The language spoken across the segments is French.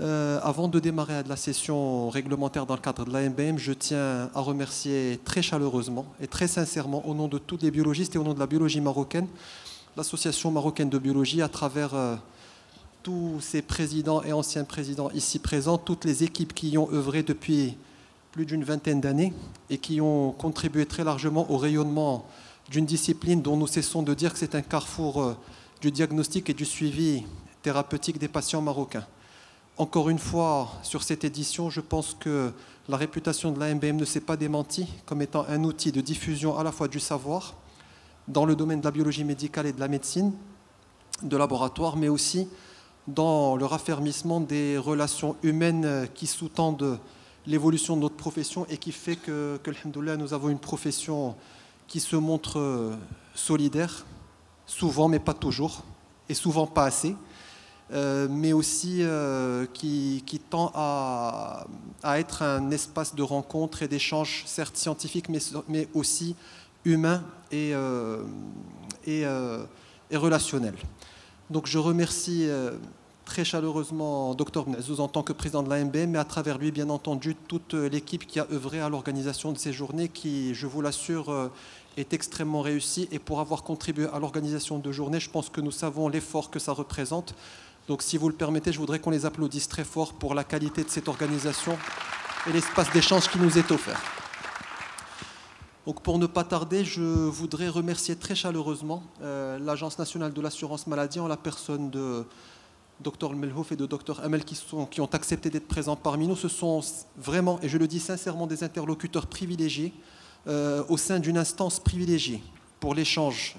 Avant de démarrer la session réglementaire dans le cadre de l'AMBM, je tiens à remercier très chaleureusement et très sincèrement, au nom de tous les biologistes et au nom de la biologie marocaine, l'Association marocaine de biologie, à travers tous ses présidents et anciens présidents ici présents, toutes les équipes qui y ont œuvré depuis plus d'une vingtaine d'années et qui ont contribué très largement au rayonnement d'une discipline dont nous cessons de dire que c'est un carrefour du diagnostic et du suivi thérapeutique des patients marocains. Encore une fois, sur cette édition, je pense que la réputation de l'AMBM ne s'est pas démentie comme étant un outil de diffusion à la fois du savoir dans le domaine de la biologie médicale et de la médecine, de laboratoire, mais aussi dans le raffermissement des relations humaines qui sous-tendent l'évolution de notre profession et qui fait que alhamdoulilah, nous avons une profession qui se montre solidaire, souvent mais pas toujours, et souvent pas assez, mais aussi qui tend à être un espace de rencontre et d'échange, certes scientifique, mais aussi humain et relationnel. Donc je remercie très chaleureusement Dr Benazzouz en tant que président de l'AMBM, mais à travers lui, bien entendu, toute l'équipe qui a œuvré à l'organisation de ces journées qui, je vous l'assure, est extrêmement réussie. Et pour avoir contribué à l'organisation de journées, je pense que nous savons l'effort que ça représente. Donc si vous le permettez, je voudrais qu'on les applaudisse très fort pour la qualité de cette organisation et l'espace d'échange qui nous est offert. Donc pour ne pas tarder, je voudrais remercier très chaleureusement l'Agence nationale de l'assurance maladie en la personne de Dr Melhouf et de Dr Amel qui ont accepté d'être présents parmi nous. Ce sont vraiment, et je le dis sincèrement, des interlocuteurs privilégiés au sein d'une instance privilégiée pour l'échange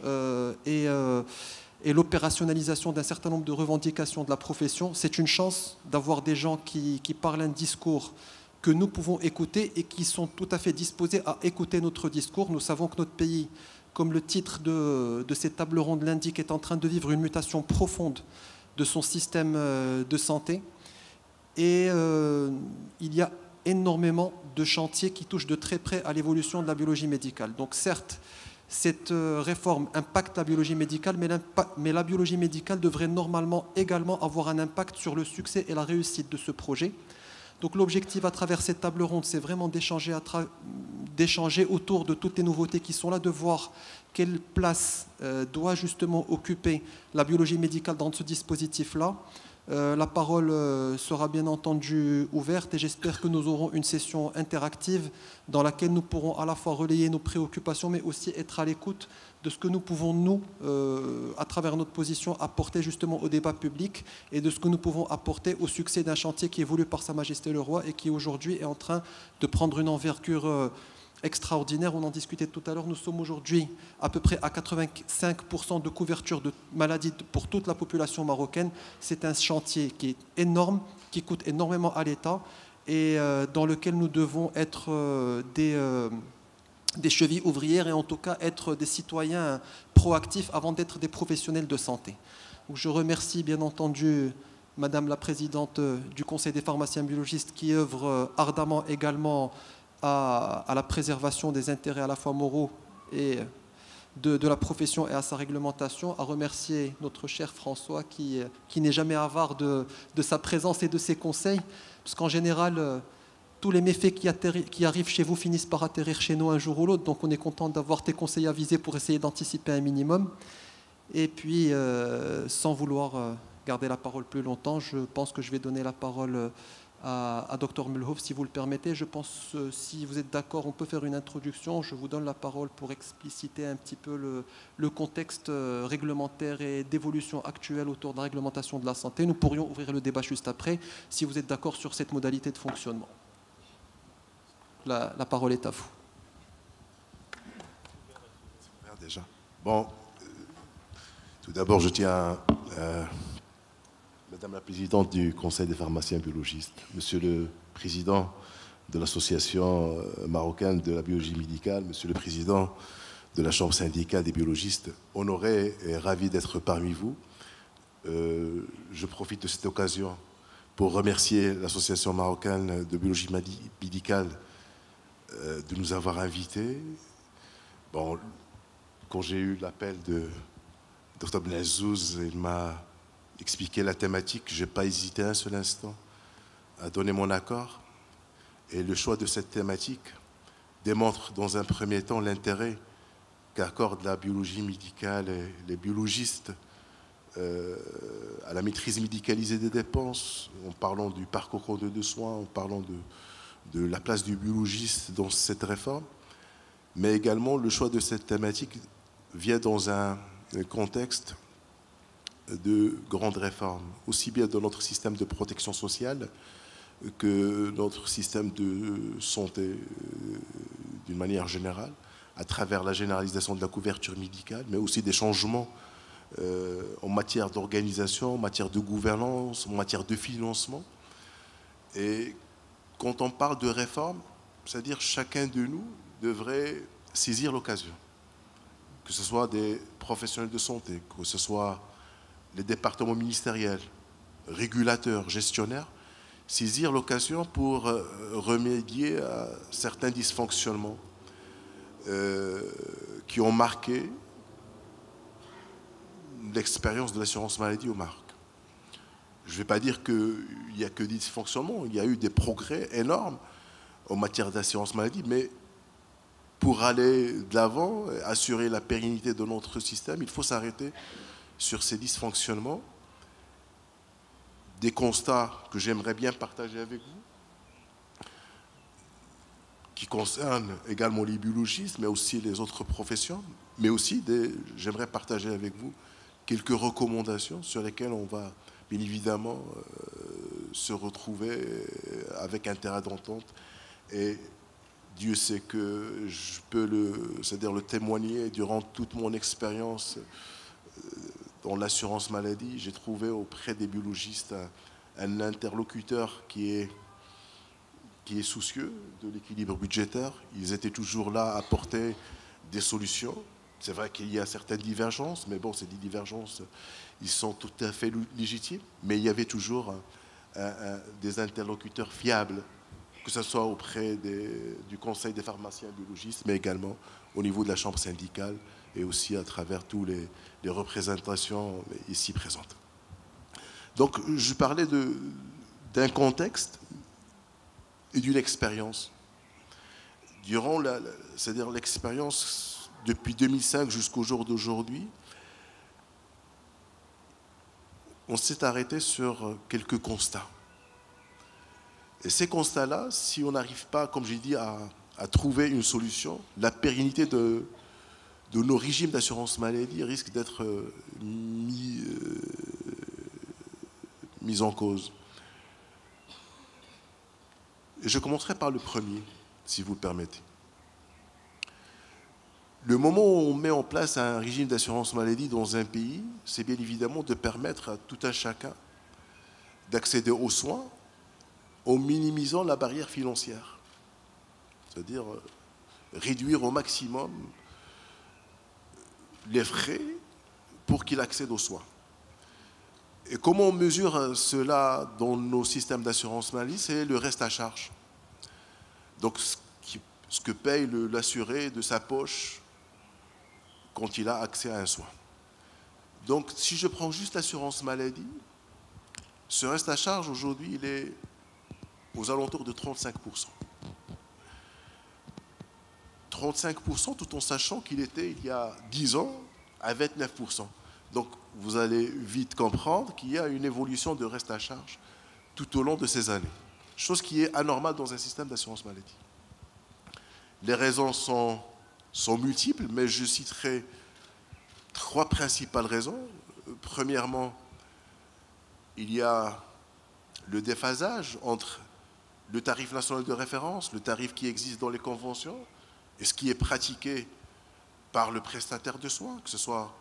et l'opérationnalisation d'un certain nombre de revendications de la profession. C'est une chance d'avoir des gens qui parlent un discours que nous pouvons écouter et qui sont tout à fait disposés à écouter notre discours. Nous savons que notre pays, comme le titre de cette table ronde l'indique, est en train de vivre une mutation profonde de son système de santé. Et il y a énormément de chantiers qui touchent de très près à l'évolution de la biologie médicale. Donc certes, cette réforme impacte la biologie médicale, mais la biologie médicale devrait normalement également avoir un impact sur le succès et la réussite de ce projet. Donc l'objectif à travers cette table ronde, c'est vraiment d'échanger autour de toutes les nouveautés qui sont là, de voir quelle place doit justement occuper la biologie médicale dans ce dispositif-là. La parole sera bien entendu ouverte et j'espère que nous aurons une session interactive dans laquelle nous pourrons à la fois relayer nos préoccupations mais aussi être à l'écoute de ce que nous pouvons, nous, à travers notre position, apporter justement au débat public et de ce que nous pouvons apporter au succès d'un chantier qui est voulu par Sa Majesté le Roi et qui aujourd'hui est en train de prendre une envergure extraordinaire. On en discutait tout à l'heure. Nous sommes aujourd'hui à peu près à 85% de couverture de maladies pour toute la population marocaine. C'est un chantier qui est énorme, qui coûte énormément à l'État et dans lequel nous devons être des chevilles ouvrières et en tout cas être des citoyens proactifs avant d'être des professionnels de santé. Donc je remercie bien entendu Madame la Présidente du Conseil des pharmaciens biologistes qui œuvre ardemment également à la préservation des intérêts à la fois moraux et de la profession et à sa réglementation, à remercier notre cher François qui n'est jamais avare de sa présence et de ses conseils, parce qu'en général, tous les méfaits qui arrivent chez vous finissent par atterrir chez nous un jour ou l'autre, donc on est content d'avoir tes conseils avisés pour essayer d'anticiper un minimum. Et puis, sans vouloir garder la parole plus longtemps, je pense que je vais donner la parole à Dr Melhouf, si vous le permettez. Je pense, si vous êtes d'accord, on peut faire une introduction. Je vous donne la parole pour expliciter un petit peu le contexte réglementaire et d'évolution actuelle autour de la réglementation de la santé. Nous pourrions ouvrir le débat juste après, si vous êtes d'accord sur cette modalité de fonctionnement. La parole est à vous. Déjà. Bon, tout d'abord, je tiens à Madame la Présidente du Conseil des pharmaciens biologistes, Monsieur le Président de l'Association marocaine de la biologie médicale, Monsieur le Président de la Chambre syndicale des biologistes, honoré et ravi d'être parmi vous. Je profite de cette occasion pour remercier l'Association marocaine de biologie médicale de nous avoir invités. Bon, quand j'ai eu l'appel de Dr Benazzouz, il m'a expliqué la thématique. Je n'ai pas hésité un seul instant à donner mon accord. Et le choix de cette thématique démontre dans un premier temps l'intérêt qu'accorde la biologie médicale et les biologistes à la maîtrise médicalisée des dépenses, en parlant du parcours conduit de soins, en parlant de la place du biologiste dans cette réforme. Mais également, le choix de cette thématique vient dans un contexte de grandes réformes, aussi bien dans notre système de protection sociale que notre système de santé d'une manière générale, à travers la généralisation de la couverture médicale, mais aussi des changements en matière d'organisation, en matière de gouvernance, en matière de financement. Et quand on parle de réforme, c'est-à-dire chacun de nous devrait saisir l'occasion, que ce soit des professionnels de santé, que ce soit les départements ministériels, régulateurs, gestionnaires, saisir l'occasion pour remédier à certains dysfonctionnements qui ont marqué l'expérience de l'assurance maladie aux marques. Je ne vais pas dire qu'il n'y a que des dysfonctionnements, il y a eu des progrès énormes en matière d'assurance maladie, mais pour aller de l'avant, assurer la pérennité de notre système, il faut s'arrêter sur ces dysfonctionnements, des constats que j'aimerais bien partager avec vous, qui concernent également les biologistes, mais aussi les autres professions, mais aussi j'aimerais partager avec vous quelques recommandations sur lesquelles on va bien évidemment se retrouver avec un terrain d'entente. Et Dieu sait que je peux le témoigner durant toute mon expérience dans l'assurance maladie. J'ai trouvé auprès des biologistes un interlocuteur qui est soucieux de l'équilibre budgétaire. Ils étaient toujours là à apporter des solutions. C'est vrai qu'il y a certaines divergences, mais bon, ces divergences, ils sont tout à fait légitimes. Mais il y avait toujours des interlocuteurs fiables, que ce soit auprès du Conseil des pharmaciens biologistes, mais également au niveau de la chambre syndicale et aussi à travers toutes les représentations ici présentes. Donc, je parlais d'un contexte et d'une expérience. Durant c'est-à-dire l'expérience depuis 2005 jusqu'au jour d'aujourd'hui, on s'est arrêté sur quelques constats. Et ces constats-là, si on n'arrive pas, comme j'ai dit, à trouver une solution, la pérennité de nos régimes d'assurance maladie risque d'être mise en cause. Et je commencerai par le premier, si vous le permettez. Le moment où on met en place un régime d'assurance maladie dans un pays, c'est bien évidemment de permettre à tout un chacun d'accéder aux soins en minimisant la barrière financière. C'est-à-dire réduire au maximum les frais pour qu'il accède aux soins. Et comment on mesure cela dans nos systèmes d'assurance maladie? C'est le reste à charge. Donc ce que paye l'assuré de sa poche quand il a accès à un soin. Donc si je prends juste l'assurance maladie, ce reste à charge aujourd'hui, il est aux alentours de 35%. 35% tout en sachant qu'il était il y a 10 ans à 29%. Donc vous allez vite comprendre qu'il y a une évolution de reste à charge tout au long de ces années. Chose qui est anormale dans un système d'assurance maladie. Les raisons sont multiples, mais je citerai 3 principales raisons. Premièrement, il y a le déphasage entre le tarif national de référence, le tarif qui existe dans les conventions, et ce qui est pratiqué par le prestataire de soins, que ce soit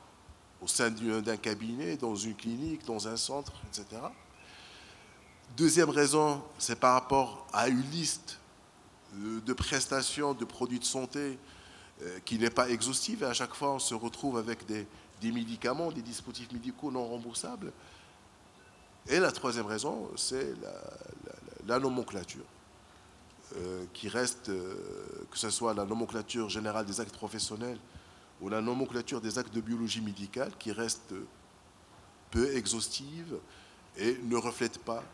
au sein d'un cabinet, dans une clinique, dans un centre, etc. Deuxième raison, c'est par rapport à une liste de prestations de produits de santé qui n'est pas exhaustive, et à chaque fois on se retrouve avec des médicaments, des dispositifs médicaux non remboursables. Et la troisième raison, c'est la nomenclature, qui reste, que ce soit la nomenclature générale des actes professionnels ou la nomenclature des actes de biologie médicale, qui reste peu exhaustive et ne reflète pas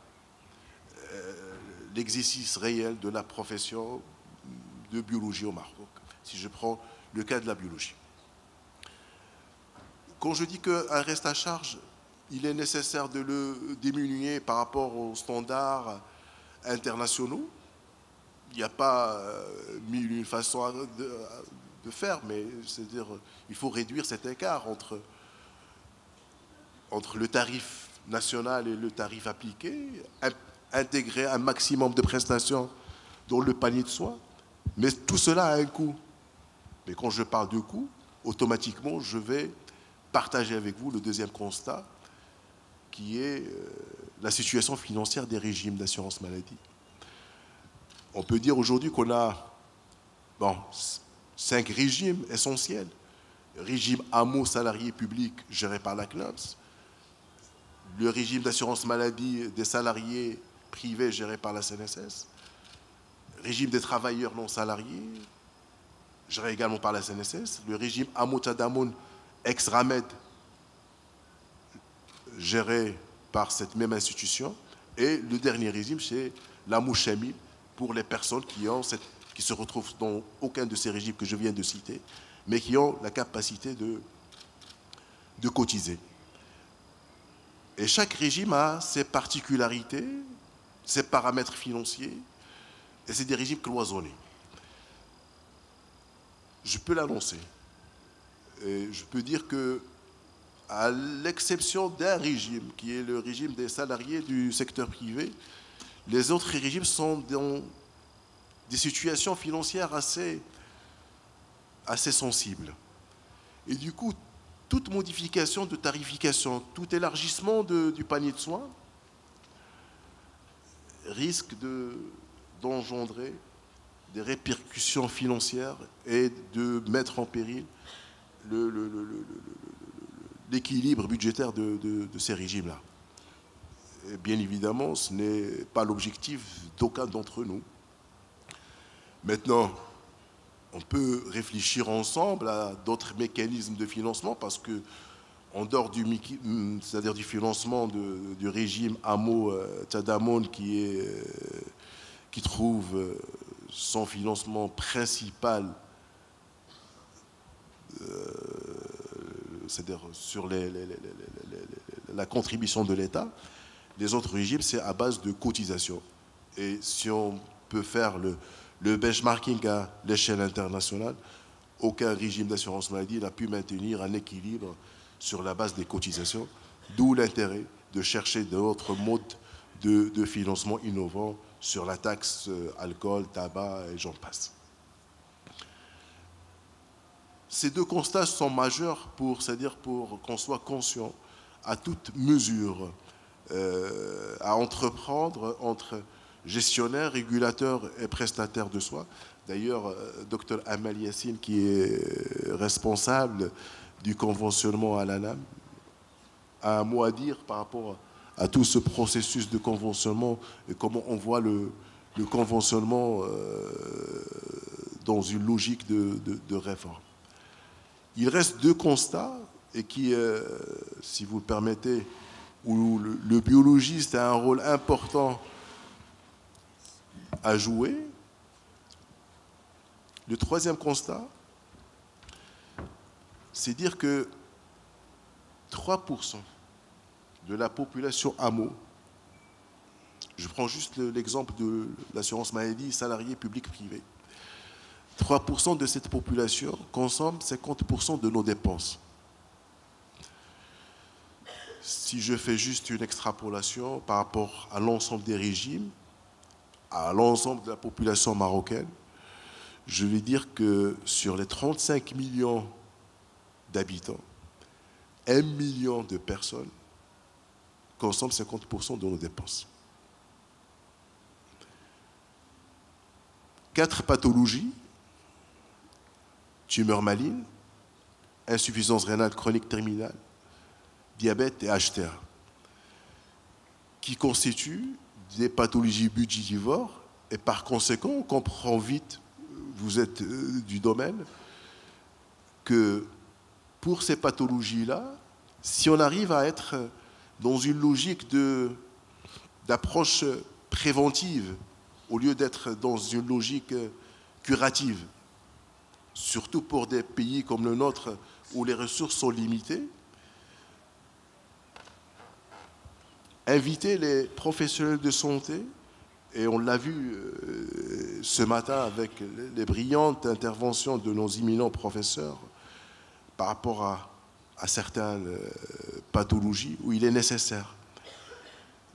l'exercice réel de la profession de biologie au Maroc, si je prends le cas de la biologie. Quand je dis qu'un reste à charge, il est nécessaire de le diminuer par rapport aux standards internationaux. Il n'y a pas mille une façon de faire, mais c'est-à-dire il faut réduire cet écart entre le tarif national et le tarif appliqué, intégrer un maximum de prestations dans le panier de soins. Mais tout cela a un coût. Mais quand je parle de coût, automatiquement, je vais partager avec vous le deuxième constat, qui est la situation financière des régimes d'assurance maladie. On peut dire aujourd'hui qu'on a 5 régimes essentiels. Régime AMO salarié public géré par la CNAMS, le régime d'assurance maladie des salariés privés géré par la CNSS, régime des travailleurs non salariés géré également par la CNSS, le régime AMO Tadamoun ex-RAMED géré par cette même institution, et le dernier régime, c'est l'AMO Chamil pour les personnes qui se retrouvent dans aucun de ces régimes que je viens de citer, mais qui ont la capacité de cotiser. Et chaque régime a ses particularités, ses paramètres financiers, et c'est des régimes cloisonnés. Je peux l'annoncer. Et je peux dire que, à l'exception d'un régime, qui est le régime des salariés du secteur privé, les autres régimes sont dans des situations financières assez sensibles. Et du coup, toute modification de tarification, tout élargissement du panier de soins risque d'engendrer des répercussions financières et de mettre en péril l'équilibre budgétaire de ces régimes-là. Bien évidemment, ce n'est pas l'objectif d'aucun d'entre nous. Maintenant, on peut réfléchir ensemble à d'autres mécanismes de financement, parce que, en dehors c'est-à-dire du financement du régime AMO Tadamoun qui trouve son financement principal, c'est-à-dire sur la contribution de l'État, les autres régimes, c'est à base de cotisation. Et si on peut faire le benchmarking à l'échelle internationale, aucun régime d'assurance maladie n'a pu maintenir un équilibre sur la base des cotisations, d'où l'intérêt de chercher d'autres modes de financement innovants sur la taxe alcool, tabac et j'en passe. Ces deux constats sont majeurs c'est-à-dire pour qu'on soit conscient à toute mesure à entreprendre entre gestionnaires, régulateurs et prestataires de soins. D'ailleurs, Dr Amal Yassine, qui est responsable du conventionnement à l'ANAM, a un mot à dire par rapport à tout ce processus de conventionnement et comment on voit le conventionnement dans une logique de réforme. Il reste deux constats et qui, si vous le permettez, où le biologiste a un rôle important à jouer. Le troisième constat, c'est dire que 3% de la population AMO, je prends juste l'exemple de l'assurance maladie salarié public-privé, 3% de cette population consomme 50% de nos dépenses. Si je fais juste une extrapolation par rapport à l'ensemble des régimes, à l'ensemble de la population marocaine, je vais dire que sur les 35 millions d'habitants, 1 million de personnes consomment 50% de nos dépenses. 4 pathologies, tumeur maligne, insuffisance rénale chronique terminale, diabète et HTA, qui constituent des pathologies budgétivores, et par conséquent, on comprend vite, vous êtes du domaine, que pour ces pathologies-là, si on arrive à être dans une logique d'approche préventive au lieu d'être dans une logique curative, surtout pour des pays comme le nôtre où les ressources sont limitées. Inviter les professionnels de santé, et on l'a vu ce matin avec les brillantes interventions de nos éminents professeurs par rapport à certaines pathologies où il est nécessaire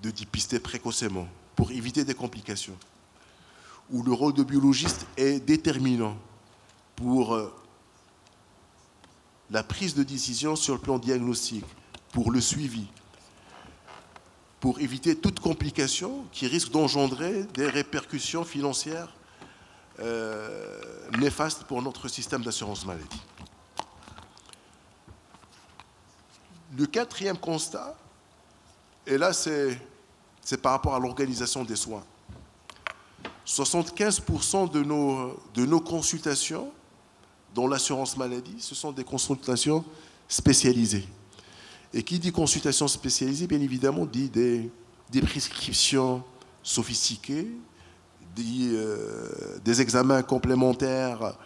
de dépister précocement pour éviter des complications, où le rôle de biologiste est déterminant pour la prise de décision sur le plan diagnostique, pour le suivi, pour éviter toute complication qui risque d'engendrer des répercussions financières néfastes pour notre système d'assurance maladie. Le quatrième constat, et là c'est par rapport à l'organisation des soins. 75% de nos consultations dans l'assurance maladie, ce sont des consultations spécialisées. Et qui dit consultation spécialisée, bien évidemment, dit des prescriptions sophistiquées, des examens complémentaires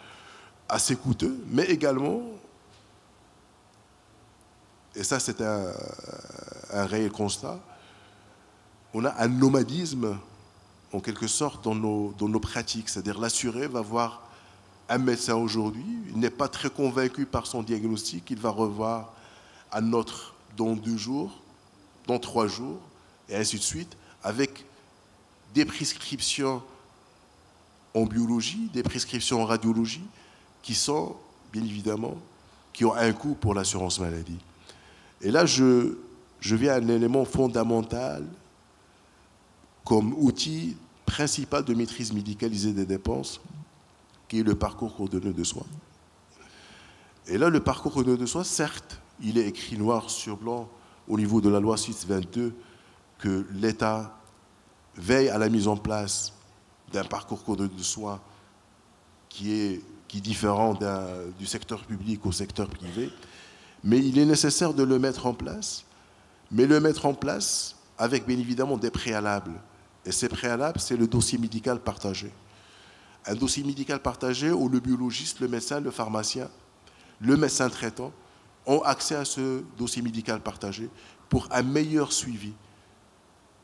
assez coûteux, mais également, et ça c'est un réel constat, on a un nomadisme en quelque sorte dans nos pratiques. C'est-à-dire l'assuré va voir un médecin aujourd'hui, il n'est pas très convaincu par son diagnostic, il va revoir un autre dans 2 jours, dans 3 jours, et ainsi de suite, avec des prescriptions en biologie, des prescriptions en radiologie, qui sont, bien évidemment, qui ont un coût pour l'assurance maladie. Et là, je viens à un élément fondamental comme outil principal de maîtrise médicalisée des dépenses, qui est le parcours coordonné de soins. Et là, le parcours coordonné de soins, certes, il est écrit noir sur blanc au niveau de la loi 622 que l'État veille à la mise en place d'un parcours coordonné de soins qui est différent du secteur public au secteur privé, mais il est nécessaire de le mettre en place, mais le mettre en place avec bien évidemment des préalables. Et ces préalables, c'est le dossier médical partagé. Un dossier médical partagé où le biologiste, le médecin, le pharmacien, le médecin traitant ont accès à ce dossier médical partagé pour un meilleur suivi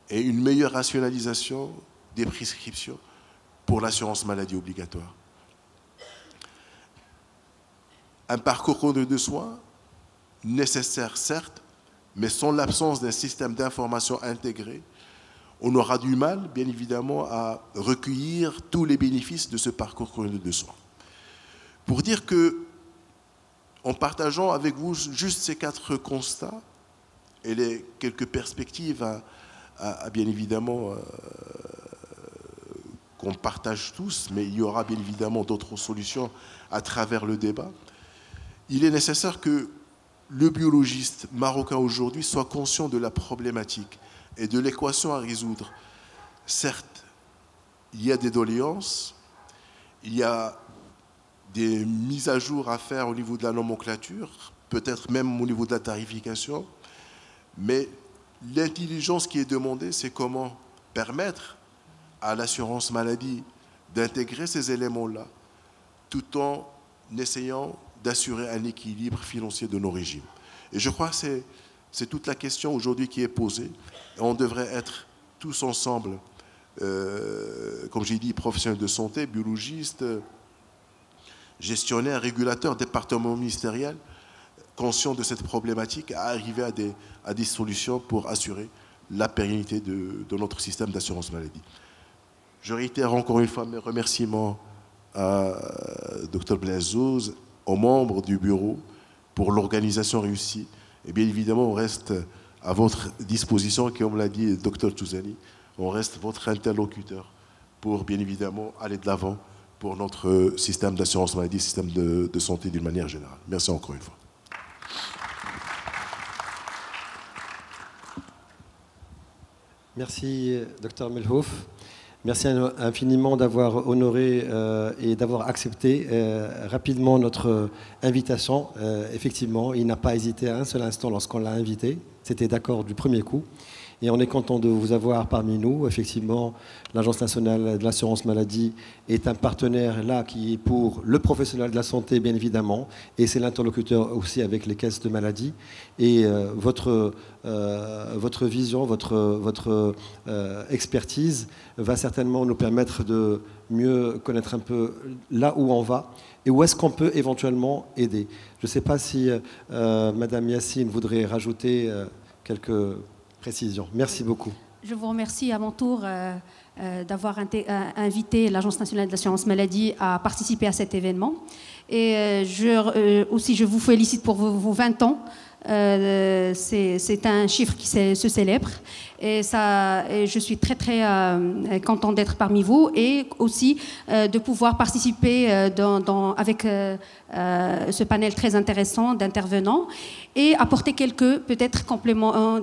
et une meilleure rationalisation des prescriptions pour l'assurance maladie obligatoire. Un parcours coordonné de soins nécessaire, certes, mais sans l'absence d'un système d'information intégré, on aura du mal, bien évidemment, à recueillir tous les bénéfices de ce parcours coordonné de soins. Pour dire que, en partageant avec vous juste ces 4 constats et les quelques perspectives à bien évidemment qu'on partage tous, mais il y aura bien évidemment d'autres solutions à travers le débat, il est nécessaire que le biologiste marocain aujourd'hui soit conscient de la problématique et de l'équation à résoudre. Certes, il y a des doléances, il y a des mises à jour à faire au niveau de la nomenclature, peut-être même au niveau de la tarification, mais l'intelligence qui est demandée, c'est comment permettre à l'assurance maladie d'intégrer ces éléments-là, tout en essayant d'assurer un équilibre financier de nos régimes. Et je crois que c'est toute la question aujourd'hui qui est posée. Et on devrait être tous ensemble, comme j'ai dit, professionnels de santé, biologistes, gestionnaires, régulateurs, départements ministériels, conscients de cette problématique, à arriver à des solutions pour assurer la pérennité de notre système d'assurance maladie. Je réitère encore une fois mes remerciements à Dr Blaise Zouz, aux membres du bureau pour l'organisation réussie. Et bien évidemment, on reste à votre disposition, comme l'a dit le Dr Touzani, on reste votre interlocuteur pour bien évidemment aller de l'avant pour notre système d'assurance maladie, système de santé d'une manière générale. Merci encore une fois. Merci, Dr Melhouf. Merci infiniment d'avoir honoré et d'avoir accepté rapidement notre invitation. Effectivement, il n'a pas hésité un seul instant lorsqu'on l'a invité. c'était d'accord du premier coup. Et on est content de vous avoir parmi nous. Effectivement, l'Agence nationale de l'assurance maladie est un partenaire là qui est pour le professionnel de la santé, bien évidemment, et c'est l'interlocuteur aussi avec les caisses de maladie. Et votre vision, votre expertise va certainement nous permettre de mieux connaître un peu là où on va et où est-ce qu'on peut éventuellement aider. Je ne sais pas si Madame Yassine voudrait rajouter quelques précisions. Merci beaucoup. Je vous remercie à mon tour d'avoir invité l'Agence nationale de l'assurance maladie à participer à cet événement. Et aussi, je vous félicite pour vos 20 ans. C'est un chiffre qui se célèbre. Et je suis très, très contente d'être parmi vous et aussi de pouvoir participer avec ce panel très intéressant d'intervenants et apporter quelques peut-être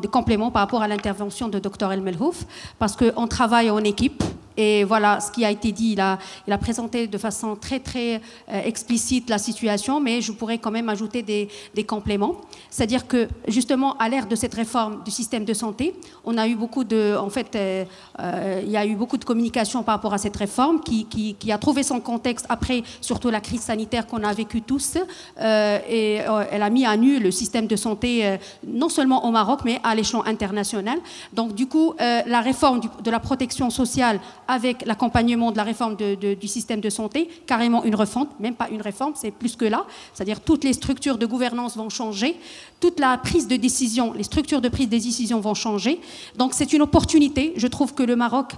des compléments par rapport à l'intervention de Dr El Melhouf, parce qu'on travaille en équipe. Et voilà ce qui a été dit. Il a présenté de façon très, très explicite la situation, mais je pourrais quand même ajouter des compléments. C'est-à-dire que, justement, à l'ère de cette réforme du système de santé, on a eu beaucoup de... En fait, il y a eu beaucoup de communication par rapport à cette réforme qui a trouvé son contexte après, surtout la crise sanitaire qu'on a vécue tous. Et elle a mis à nu le système de santé, non seulement au Maroc, mais à l'échelon international. Donc, du coup, la réforme de la protection sociale avec l'accompagnement de la réforme du système de santé, carrément une refonte, même pas une réforme, c'est plus que là. C'est-à-dire toutes les structures de gouvernance vont changer, toute la prise de décision, les structures de prise de décision vont changer. Donc c'est une opportunité. Je trouve que le Maroc,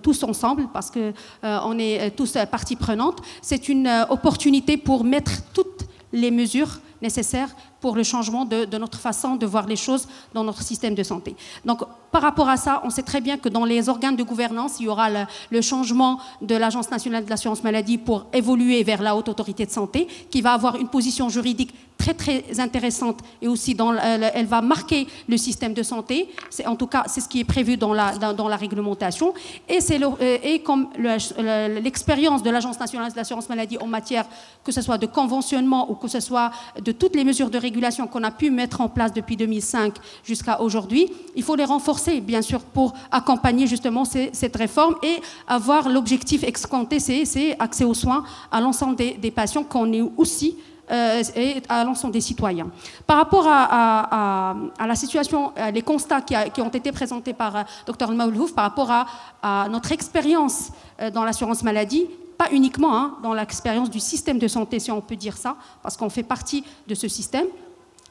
tous ensemble, parce qu'on est tous partie prenante, c'est une opportunité pour mettre toutes les mesures nécessaires pour le changement de notre façon de voir les choses dans notre système de santé. Donc, par rapport à ça, on sait très bien que dans les organes de gouvernance, il y aura le changement de l'Agence nationale de l'assurance maladie pour évoluer vers la haute autorité de santé, qui va avoir une position juridique très, très intéressante et aussi elle va marquer le système de santé. En tout cas, c'est ce qui est prévu dans la réglementation. Et comme l'expérience de l'Agence nationale de l'assurance maladie en matière, que ce soit de conventionnement ou que ce soit de toutes les mesures de régulation qu'on a pu mettre en place depuis 2005 jusqu'à aujourd'hui, il faut les renforcer, bien sûr, pour accompagner justement cette réforme et avoir l'objectif escompté, c'est accès aux soins à l'ensemble des patients qu'on est aussi et à l'ensemble des citoyens. Par rapport à la situation, les constats qui ont été présentés par Dr Melhouf par rapport à notre expérience dans l'assurance maladie, pas uniquement dans l'expérience du système de santé, si on peut dire ça, parce qu'on fait partie de ce système,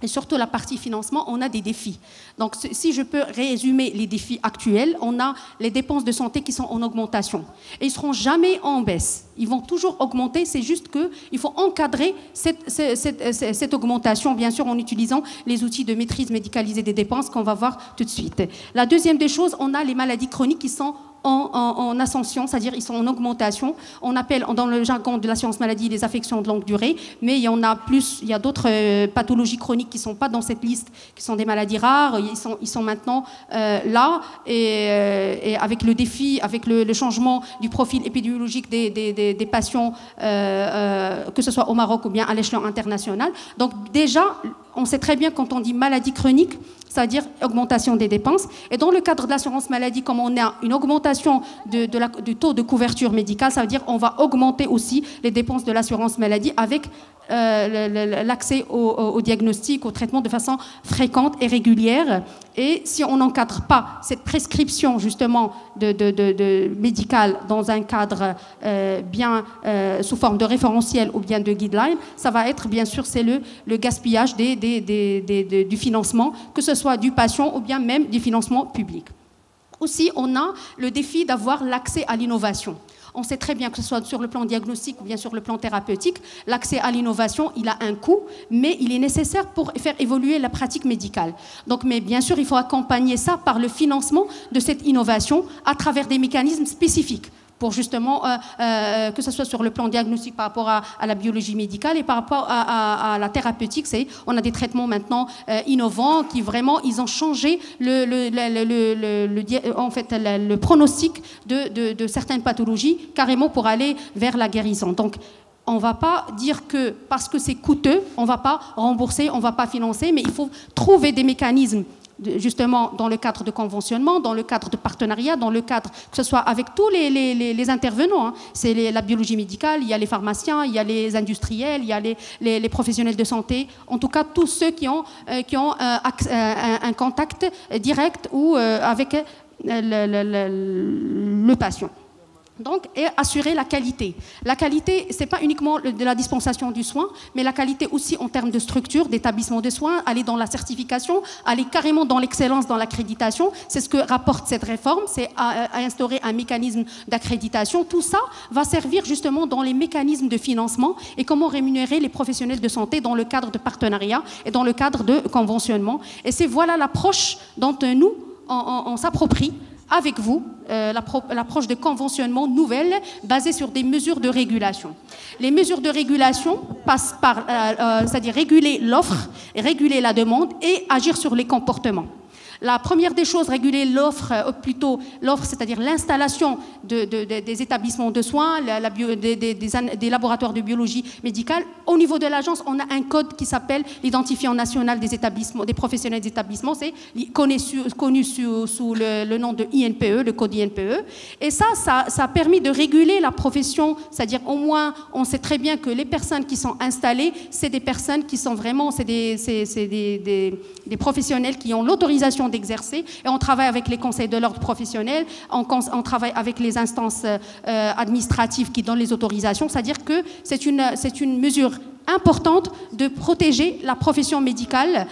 et surtout la partie financement, on a des défis. Donc si je peux résumer les défis actuels, on a les dépenses de santé qui sont en augmentation. Et ils ne seront jamais en baisse. Ils vont toujours augmenter, c'est juste qu'il faut encadrer cette augmentation, bien sûr, en utilisant les outils de maîtrise médicalisée des dépenses qu'on va voir tout de suite. La deuxième des choses, on a les maladies chroniques qui sont en ascension, c'est-à-dire ils sont en augmentation. On appelle dans le jargon de l'assurance maladie les affections de longue durée, mais il y en a plus, il y a d'autres pathologies chroniques qui ne sont pas dans cette liste, qui sont des maladies rares. Ils sont maintenant là, et avec le défi, avec le changement du profil épidémiologique des patients, que ce soit au Maroc ou bien à l'échelon international. Donc déjà, on sait très bien quand on dit maladie chronique, c'est-à-dire augmentation des dépenses. Et dans le cadre de l'assurance maladie, comme on a une augmentation du taux de couverture médicale, ça veut dire qu'on va augmenter aussi les dépenses de l'assurance maladie avec l'accès au diagnostic, au traitement de façon fréquente et régulière. Et si on n'encadre pas cette prescription justement médicale dans un cadre bien sous forme de référentiel ou bien de guideline, ça va être bien sûr c'est le gaspillage du financement, que ce soit du patient ou bien même du financement public. Aussi, on a le défi d'avoir l'accès à l'innovation. On sait très bien que ce soit sur le plan diagnostique ou bien sur le plan thérapeutique, l'accès à l'innovation, il a un coût, mais il est nécessaire pour faire évoluer la pratique médicale. Donc, mais bien sûr, il faut accompagner ça par le financement de cette innovation à travers des mécanismes spécifiques, pour justement, que ce soit sur le plan diagnostique par rapport à la biologie médicale et par rapport à la thérapeutique. On a des traitements maintenant innovants qui vraiment, ils ont changé le pronostic de certaines pathologies, carrément pour aller vers la guérison. Donc, on ne va pas dire que parce que c'est coûteux, on ne va pas rembourser, on ne va pas financer, mais il faut trouver des mécanismes justement dans le cadre de conventionnement, dans le cadre de partenariat, dans le cadre, que ce soit avec tous les intervenants. Hein. C'est la biologie médicale, il y a les pharmaciens, il y a les industriels, il y a les professionnels de santé, en tout cas tous ceux qui ont un contact direct ou avec le patient. Donc, et assurer la qualité. La qualité, ce n'est pas uniquement de la dispensation du soin, mais la qualité aussi en termes de structure, d'établissement de soins, aller dans la certification, aller carrément dans l'excellence, dans l'accréditation. C'est ce que rapporte cette réforme, c'est à instaurer un mécanisme d'accréditation. Tout ça va servir justement dans les mécanismes de financement et comment rémunérer les professionnels de santé dans le cadre de partenariat et dans le cadre de conventionnement. Et c'est voilà l'approche dont nous, on s'approprie avec vous, l'approche de conventionnement nouvelle basée sur des mesures de régulation. Les mesures de régulation passent par, c'est-à-dire réguler l'offre, réguler la demande et agir sur les comportements. La première des choses, réguler l'offre, plutôt l'offre, c'est-à-dire l'installation des établissements de soins, des laboratoires de biologie médicale. Au niveau de l'agence, on a un code qui s'appelle l'identifiant national des établissements, des professionnels d'établissement. C'est connu sous le nom de INPE, le code INPE. Et ça a permis de réguler la profession, c'est-à-dire au moins, on sait très bien que les personnes qui sont installées, c'est des personnes qui sont vraiment, c'est des professionnels qui ont l'autorisation d'exercer, et on travaille avec les conseils de l'ordre professionnel, on travaille avec les instances administratives qui donnent les autorisations, c'est-à-dire que c'est une mesure importante de protéger la profession médicale,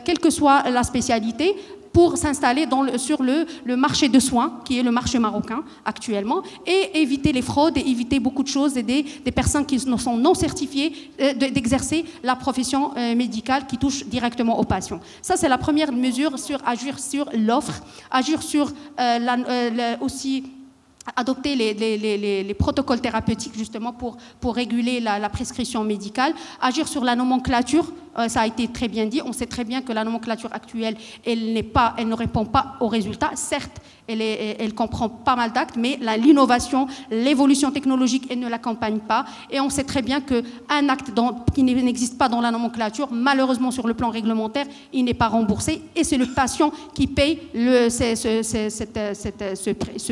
quelle que soit la spécialité, pour s'installer sur le marché de soins, qui est le marché marocain actuellement, et éviter les fraudes, et éviter beaucoup de choses, et des personnes qui sont non certifiées d'exercer la profession médicale qui touche directement aux patients. Ça, c'est la première mesure, agir sur l'offre, agir sur aussi adopter les protocoles thérapeutiques justement pour réguler la prescription médicale, agir sur la nomenclature, ça a été très bien dit, on sait très bien que la nomenclature actuelle, elle ne répond pas aux résultats, certes, elle comprend pas mal d'actes, mais l'innovation, l'évolution technologique, elle ne l'accompagne pas, et on sait très bien qu'un acte qui n'existe pas dans la nomenclature, malheureusement sur le plan réglementaire, il n'est pas remboursé, et c'est le patient qui paye ce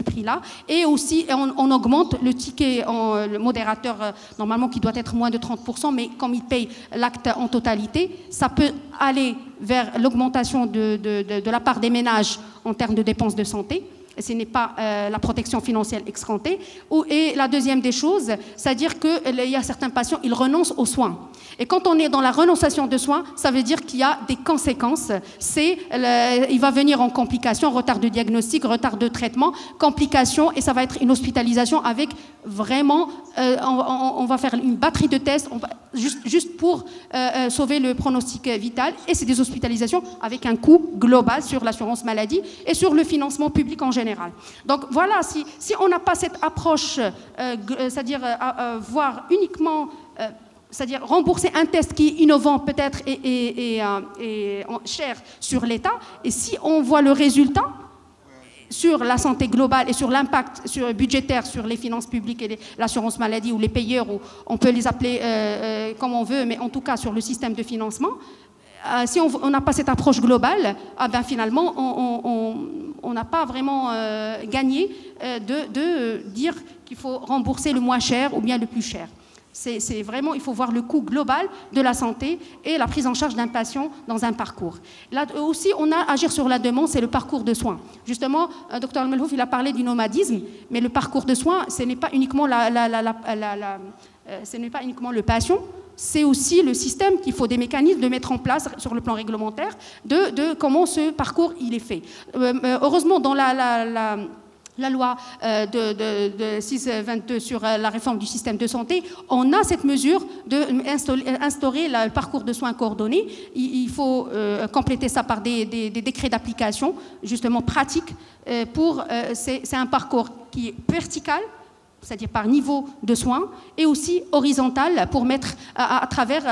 prix-là, et aussi on augmente le ticket, le modérateur normalement qui doit être moins de 30%, mais comme il paye l'acte en totalité, ça peut aller vers l'augmentation de la part des ménages en termes de dépenses de santé. Ce n'est pas la protection financière escomptée. Et la deuxième des choses, c'est-à-dire qu'il y a certains patients, ils renoncent aux soins. Et quand on est dans la renonciation de soins, ça veut dire qu'il y a des conséquences. Il va venir en complications, retard de diagnostic, retard de traitement, complications, et ça va être une hospitalisation avec vraiment, on va faire une batterie de tests juste pour sauver le pronostic vital. Et c'est des hospitalisations avec un coût global sur l'assurance maladie et sur le financement public en général. Donc voilà, si on n'a pas cette approche, c'est-à-dire voir uniquement... c'est-à-dire rembourser un test qui est innovant peut-être et cher sur l'État, et si on voit le résultat sur la santé globale et sur l'impact budgétaire sur les finances publiques et l'assurance maladie ou les payeurs, ou on peut les appeler comme on veut, mais en tout cas sur le système de financement, si on n'a pas cette approche globale, ben finalement on n'a pas vraiment gagné de dire qu'il faut rembourser le moins cher ou bien le plus cher. C'est vraiment, il faut voir le coût global de la santé et la prise en charge d'un patient dans un parcours. Là aussi, on a agir sur la demande, c'est le parcours de soins. Justement, Dr Al-Melhouf, il a parlé du nomadisme, mais le parcours de soins, ce n'est pas uniquement ce n'est pas uniquement le patient, c'est aussi le système qu'il faut des mécanismes de mettre en place sur le plan réglementaire de comment ce parcours il est fait. Heureusement, dans la loi de 622 sur la réforme du système de santé, on a cette mesure d'instaurer le parcours de soins coordonnés. Il faut compléter ça par des décrets d'application, justement pratiques. C'est un parcours qui est vertical, c'est-à-dire par niveau de soins, et aussi horizontal pour mettre à travers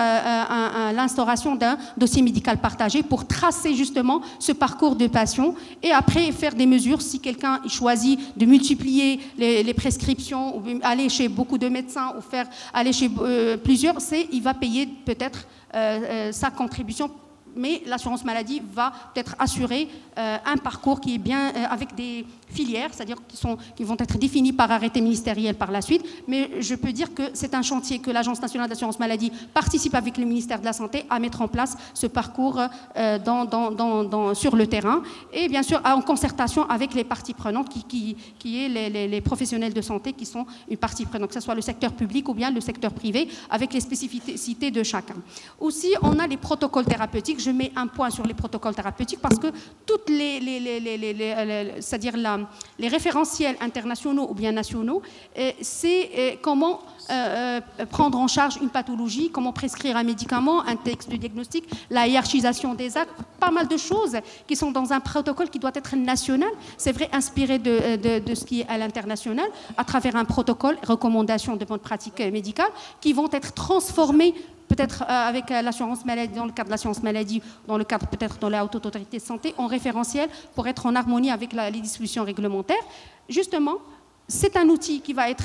l'instauration d'un dossier médical partagé pour tracer justement ce parcours de patient et après faire des mesures si quelqu'un choisit de multiplier les prescriptions ou aller chez beaucoup de médecins ou aller chez plusieurs, il va payer peut-être sa contribution mais l'assurance maladie va peut-être assurer un parcours qui est bien avec des filières, c'est-à-dire qui vont être définies par arrêté ministériel par la suite. Mais je peux dire que c'est un chantier que l'Agence nationale d'assurance maladie participe avec le ministère de la Santé à mettre en place ce parcours sur le terrain, et bien sûr en concertation avec les parties prenantes, qui est les professionnels de santé qui sont une partie prenante, que ce soit le secteur public ou bien le secteur privé, avec les spécificités de chacun. Aussi, on a les protocoles thérapeutiques. Je mets un point sur les protocoles thérapeutiques parce que toutes c'est-à-dire les référentiels internationaux ou bien nationaux, c'est comment prendre en charge une pathologie, comment prescrire un médicament, un texte de diagnostic, la hiérarchisation des actes, pas mal de choses qui sont dans un protocole qui doit être national, c'est vrai, inspiré de ce qui est à l'international, à travers un protocole, recommandation de bonne pratique médicale, qui vont être transformés peut-être avec l'assurance maladie, dans le cadre de l'assurance maladie, dans le cadre peut-être dans la haute autorité de santé, en référentiel pour être en harmonie avec les dispositions réglementaires. Justement, c'est un outil qui va être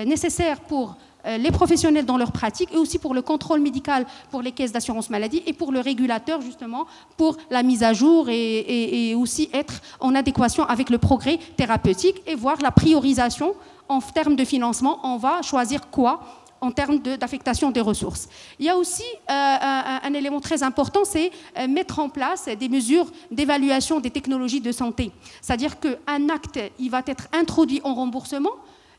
nécessaire pour les professionnels dans leur pratique, et aussi pour le contrôle médical pour les caisses d'assurance maladie, et pour le régulateur justement pour la mise à jour, et aussi être en adéquation avec le progrès thérapeutique et voir la priorisation en termes de financement. On va choisir quoi en termes d'affectation des ressources. Il y a aussi un élément très important, c'est mettre en place des mesures d'évaluation des technologies de santé. C'est-à-dire qu'un acte, il va être introduit en remboursement,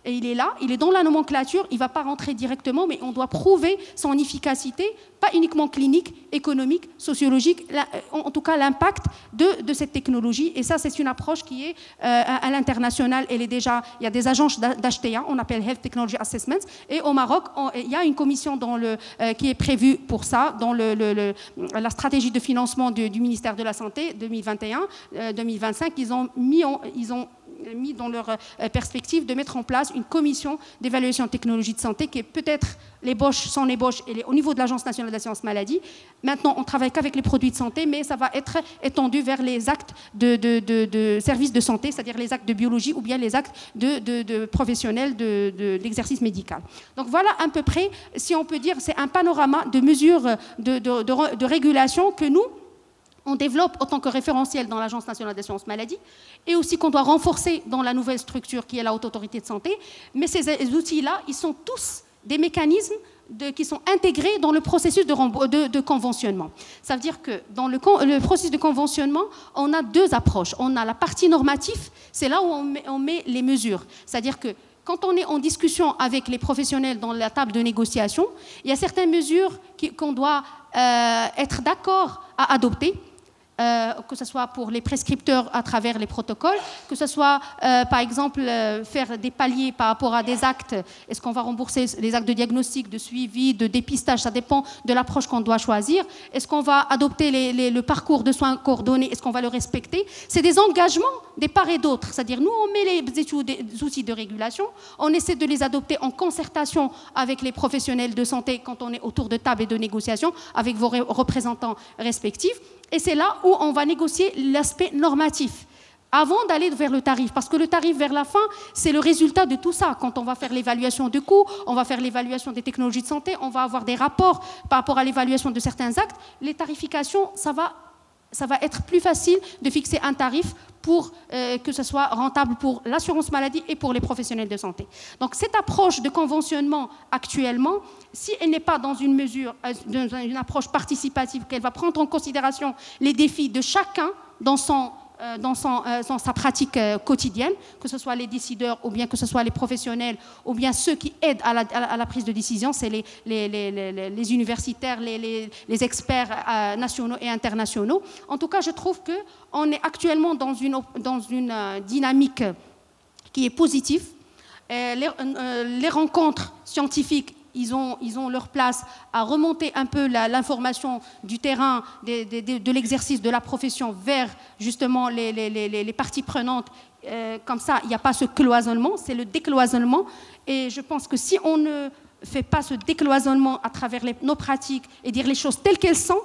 et il est là, il est dans la nomenclature, il ne va pas rentrer directement, mais on doit prouver son efficacité, pas uniquement clinique, économique, sociologique, en tout cas l'impact de cette technologie. Et ça, c'est une approche qui est à l'international. Il y a des agences d'HTA, on appelle Health Technology Assessments, et au Maroc, il y a une commission qui est prévue pour ça, dans la stratégie de financement du ministère de la Santé 2021-2025. Ils ont mis dans leur perspective de mettre en place une commission d'évaluation de technologie de santé qui est peut-être l'ébauche, son ébauche, au niveau de l'Agence nationale d'assurance maladie. Maintenant, on ne travaille qu'avec les produits de santé, mais ça va être étendu vers les actes de services de santé, c'est-à-dire les actes de biologie ou bien les actes de professionnels d'exercice médical. Donc voilà à peu près, si on peut dire, c'est un panorama de mesures de régulation que nous, on développe en tant que référentiel dans l'Agence nationale d'assurance maladie, et aussi qu'on doit renforcer dans la nouvelle structure qui est la Haute Autorité de Santé. Mais ces outils-là, ils sont tous des mécanismes qui sont intégrés dans le processus de conventionnement. Ça veut dire que dans le processus de conventionnement, on a deux approches. On a la partie normative, c'est là où on met les mesures. C'est-à-dire que quand on est en discussion avec les professionnels dans la table de négociation, il y a certaines mesures qu'on doit être d'accord à adopter, que ce soit pour les prescripteurs à travers les protocoles, que ce soit, par exemple, faire des paliers par rapport à des actes. Est-ce qu'on va rembourser les actes de diagnostic, de suivi, de dépistage? Ça dépend de l'approche qu'on doit choisir. Est-ce qu'on va adopter le parcours de soins coordonnés? Est-ce qu'on va le respecter? C'est des engagements des parts et d'autres. C'est-à-dire, nous, on met les outils de régulation, on essaie de les adopter en concertation avec les professionnels de santé quand on est autour de table et de négociation, avec vos représentants respectifs. Et c'est là où on va négocier l'aspect normatif, avant d'aller vers le tarif. Parce que le tarif vers la fin, c'est le résultat de tout ça. Quand on va faire l'évaluation de coûts, on va faire l'évaluation des technologies de santé, on va avoir des rapports par rapport à l'évaluation de certains actes. Les tarifications, ça va être plus facile de fixer un tarif pour que ce soit rentable pour l'assurance maladie et pour les professionnels de santé. Donc cette approche de conventionnement actuellement, si elle n'est pas dans une mesure, dans une approche participative, qu'elle va prendre en considération les défis de chacun dans sa pratique quotidienne, que ce soit les décideurs ou bien que ce soit les professionnels ou bien ceux qui aident à la prise de décision, c'est les universitaires, les experts nationaux et internationaux. En tout cas, je trouve qu'on est actuellement dans une dynamique qui est positive. Les rencontres scientifiques, ils ont leur place à remonter un peu l'information du terrain, de l'exercice de la profession vers justement les parties prenantes. Comme ça, il n'y a pas ce cloisonnement, c'est le décloisonnement. Et je pense que si on ne fait pas ce décloisonnement à travers nos pratiques et dire les choses telles qu'elles sont,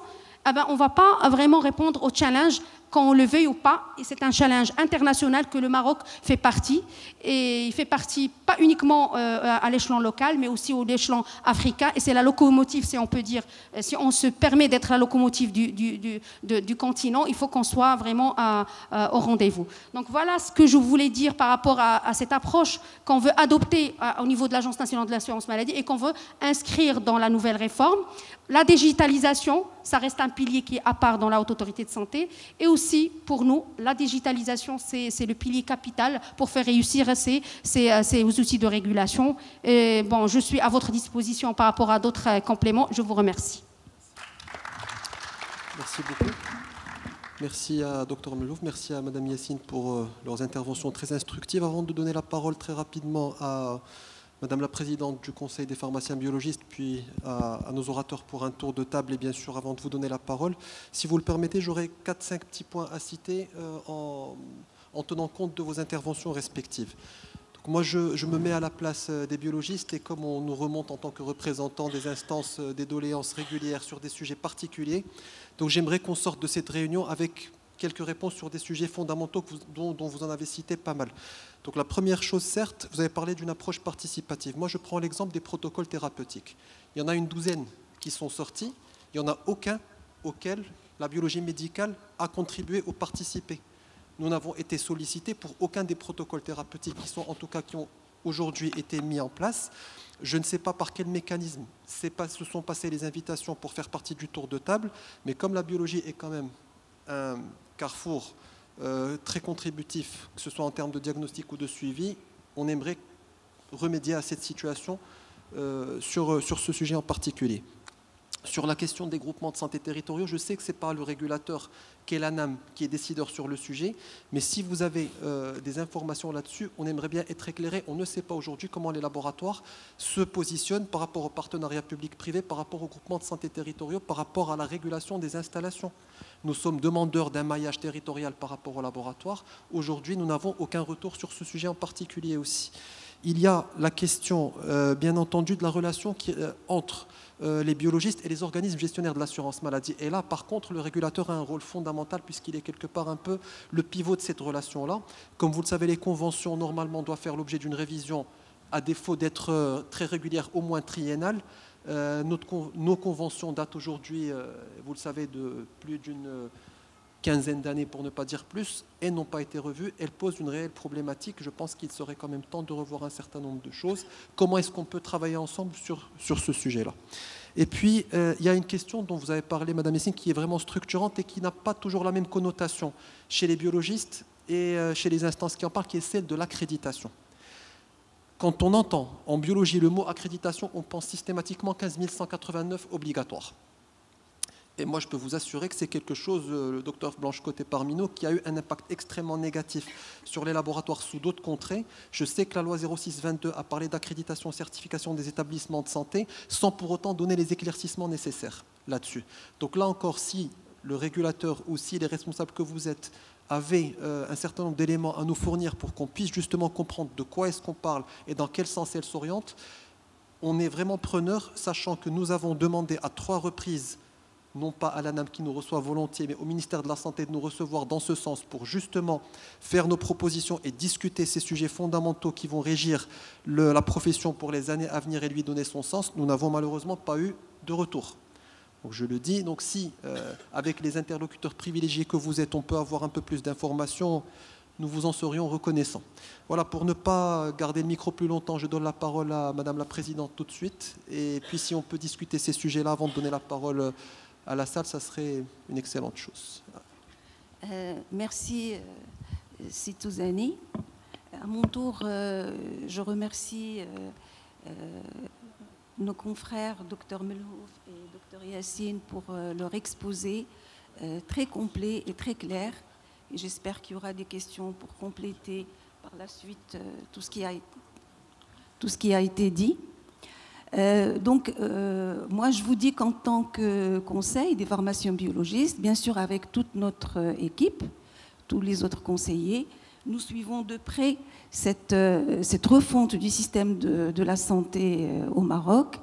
eh ben, on ne va pas vraiment répondre au challenge qu'on le veuille ou pas, et c'est un challenge international que le Maroc fait partie, et il fait partie pas uniquement à l'échelon local, mais aussi au l'échelon africain, et c'est la locomotive, si on peut dire, si on se permet d'être la locomotive du continent, il faut qu'on soit vraiment au rendez-vous. Donc voilà ce que je voulais dire par rapport à cette approche qu'on veut adopter au niveau de l'Agence nationale de l'assurance maladie et qu'on veut inscrire dans la nouvelle réforme. La digitalisation, ça reste un pilier qui est à part dans la Haute Autorité de Santé. Et aussi, pour nous, la digitalisation, c'est le pilier capital pour faire réussir ces outils de régulation. Et bon, je suis à votre disposition par rapport à d'autres compléments. Je vous remercie. Merci beaucoup. Merci à Dr Melouf, merci à Mme Yassine pour leurs interventions très instructives. Avant de donner la parole très rapidement à Madame la Présidente du Conseil des pharmaciens biologistes, puis à nos orateurs pour un tour de table, et bien sûr, avant de vous donner la parole, si vous le permettez, j'aurai 4-5 petits points à citer en tenant compte de vos interventions respectives. Donc moi, je me mets à la place des biologistes, et comme on nous remonte en tant que représentants des instances des doléances régulières sur des sujets particuliers, donc j'aimerais qu'on sorte de cette réunion avec quelques réponses sur des sujets fondamentaux dont vous en avez cité pas mal. Donc la première chose, certes, vous avez parlé d'une approche participative. Moi, je prends l'exemple des protocoles thérapeutiques. Il y en a une douzaine qui sont sortis. Il n'y en a aucun auquel la biologie médicale a contribué ou participé. Nous n'avons été sollicités pour aucun des protocoles thérapeutiques qui ont aujourd'hui été mis en place. Je ne sais pas par quel mécanisme se sont passées les invitations pour faire partie du tour de table, mais comme la biologie est quand même un carrefour très contributif, que ce soit en termes de diagnostic ou de suivi, on aimerait remédier à cette situation sur ce sujet en particulier. Sur la question des groupements de santé territoriaux, je sais que ce n'est pas le régulateur qui est l'ANAM qui est décideur sur le sujet, mais si vous avez des informations là-dessus, on aimerait bien être éclairé. On ne sait pas aujourd'hui comment les laboratoires se positionnent par rapport aux partenariats publics-privés, par rapport aux groupements de santé territoriaux, par rapport à la régulation des installations. Nous sommes demandeurs d'un maillage territorial par rapport aux laboratoires. Aujourd'hui, nous n'avons aucun retour sur ce sujet en particulier aussi. Il y a la question, bien entendu, de la relation entre les biologistes et les organismes gestionnaires de l'assurance maladie. Et là, par contre, le régulateur a un rôle fondamental puisqu'il est quelque part un peu le pivot de cette relation-là. Comme vous le savez, les conventions, normalement, doivent faire l'objet d'une révision, à défaut d'être très régulière, au moins triennale. Nos conventions datent aujourd'hui, vous le savez, de plus d'une quinzaine d'années, pour ne pas dire plus, et n'ont pas été revues. Elles posent une réelle problématique. Je pense qu'il serait quand même temps de revoir un certain nombre de choses. Comment est-ce qu'on peut travailler ensemble sur ce sujet-là? Et puis, il y a une question dont vous avez parlé, Madame Yassine, qui est vraiment structurante et qui n'a pas toujours la même connotation chez les biologistes et chez les instances qui en parlent, qui est celle de l'accréditation. Quand on entend en biologie le mot accréditation, on pense systématiquement 15 189 obligatoire. Et moi, je peux vous assurer que c'est quelque chose, le docteur Blanche-Côté parmi nous, qui a eu un impact extrêmement négatif sur les laboratoires sous d'autres contrées. Je sais que la loi 06-22 a parlé d'accréditation, certification des établissements de santé, sans pour autant donner les éclaircissements nécessaires là-dessus. Donc là encore, si le régulateur ou si les responsables que vous êtes avaient un certain nombre d'éléments à nous fournir pour qu'on puisse justement comprendre de quoi est-ce qu'on parle et dans quel sens elle s'oriente, on est vraiment preneur, sachant que nous avons demandé à 3 reprises, non pas à l'ANAM qui nous reçoit volontiers, mais au ministère de la Santé de nous recevoir dans ce sens pour justement faire nos propositions et discuter ces sujets fondamentaux qui vont régir la profession pour les années à venir et lui donner son sens. Nous n'avons malheureusement pas eu de retour. Donc je le dis, donc si avec les interlocuteurs privilégiés que vous êtes, on peut avoir un peu plus d'informations, nous vous en serions reconnaissants. Voilà, pour ne pas garder le micro plus longtemps, je donne la parole à Madame la Présidente tout de suite. Et puis si on peut discuter ces sujets-là avant de donner la parole à la salle, ça serait une excellente chose. Merci Sitouzani. À mon tour, je remercie nos confrères Dr Melouf et Dr Yassine pour leur exposé très complet et très clair. Et j'espère qu'il y aura des questions pour compléter par la suite tout ce qui a été dit. Moi, je vous dis qu'en tant que conseil des pharmaciens biologistes, bien sûr avec toute notre équipe, tous les autres conseillers, nous suivons de près cette refonte du système de la santé au Maroc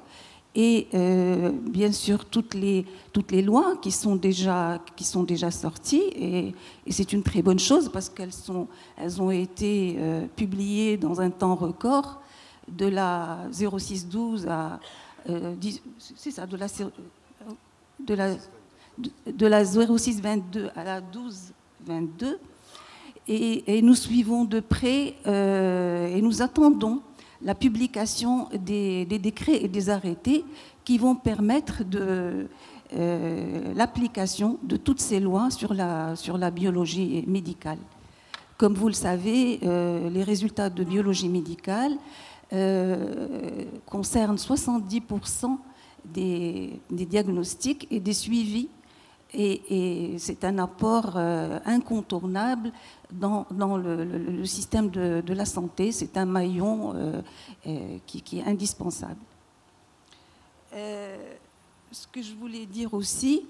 et bien sûr toutes les lois qui sont déjà sorties, et c'est une très bonne chose parce elles ont été publiées dans un temps record, de la 0612 à c'est ça, de la 0622 à la 1222, et nous suivons de près et nous attendons la publication des décrets et des arrêtés qui vont permettre l'application de toutes ces lois sur la biologie médicale. Comme vous le savez, les résultats de biologie médicale concernent 70% des diagnostics et des suivis, et c'est un apport incontournable dans le système de la santé. C'est un maillon qui est indispensable. Ce que je voulais dire aussi,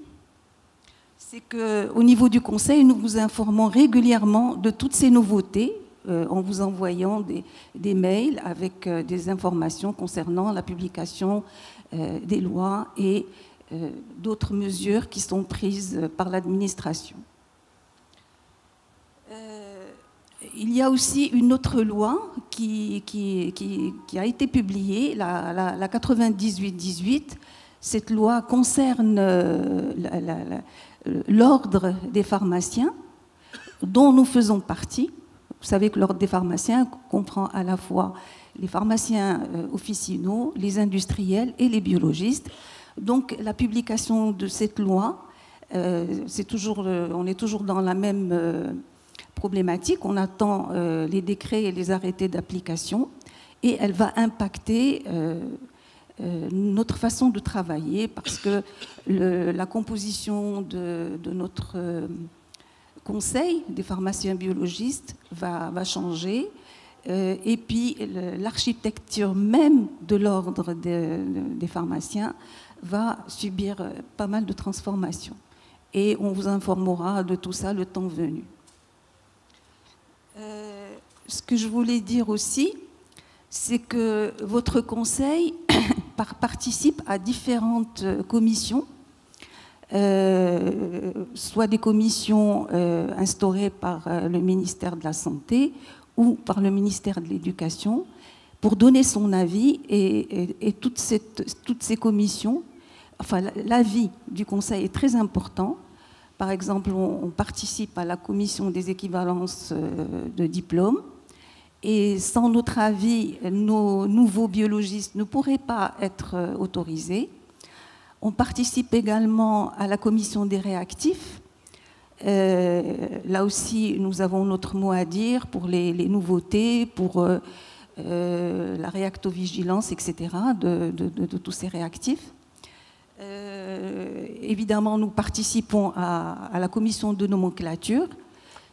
c'est qu'au niveau du Conseil, nous vous informons régulièrement de toutes ces nouveautés en vous envoyant des mails avec des informations concernant la publication des lois et d'autres mesures qui sont prises par l'administration. Il y a aussi une autre loi qui a été publiée, la 98-18. Cette loi concerne l'ordre des pharmaciens, dont nous faisons partie. Vous savez que l'ordre des pharmaciens comprend à la fois les pharmaciens officinaux, les industriels et les biologistes. Donc la publication de cette loi, on est toujours dans la même problématique. On attend les décrets et les arrêtés d'application, et elle va impacter notre façon de travailler, parce que la composition de notre conseil des pharmaciens biologistes va changer, et puis l'architecture même de l'ordre des pharmaciens va subir pas mal de transformations. Et on vous informera de tout ça le temps venu. Ce que je voulais dire aussi, c'est que votre conseil participe à différentes commissions, soit des commissions instaurées par le ministère de la Santé ou par le ministère de l'Éducation, pour donner son avis, et toutes ces commissions, enfin l'avis du Conseil est très important. Par exemple, on participe à la commission des équivalences de diplômes, et sans notre avis, nos nouveaux biologistes ne pourraient pas être autorisés. On participe également à la commission des réactifs. Là aussi, nous avons notre mot à dire pour les nouveautés, pour la réactovigilance, etc., de tous ces réactifs. Évidemment, nous participons à la commission de nomenclature.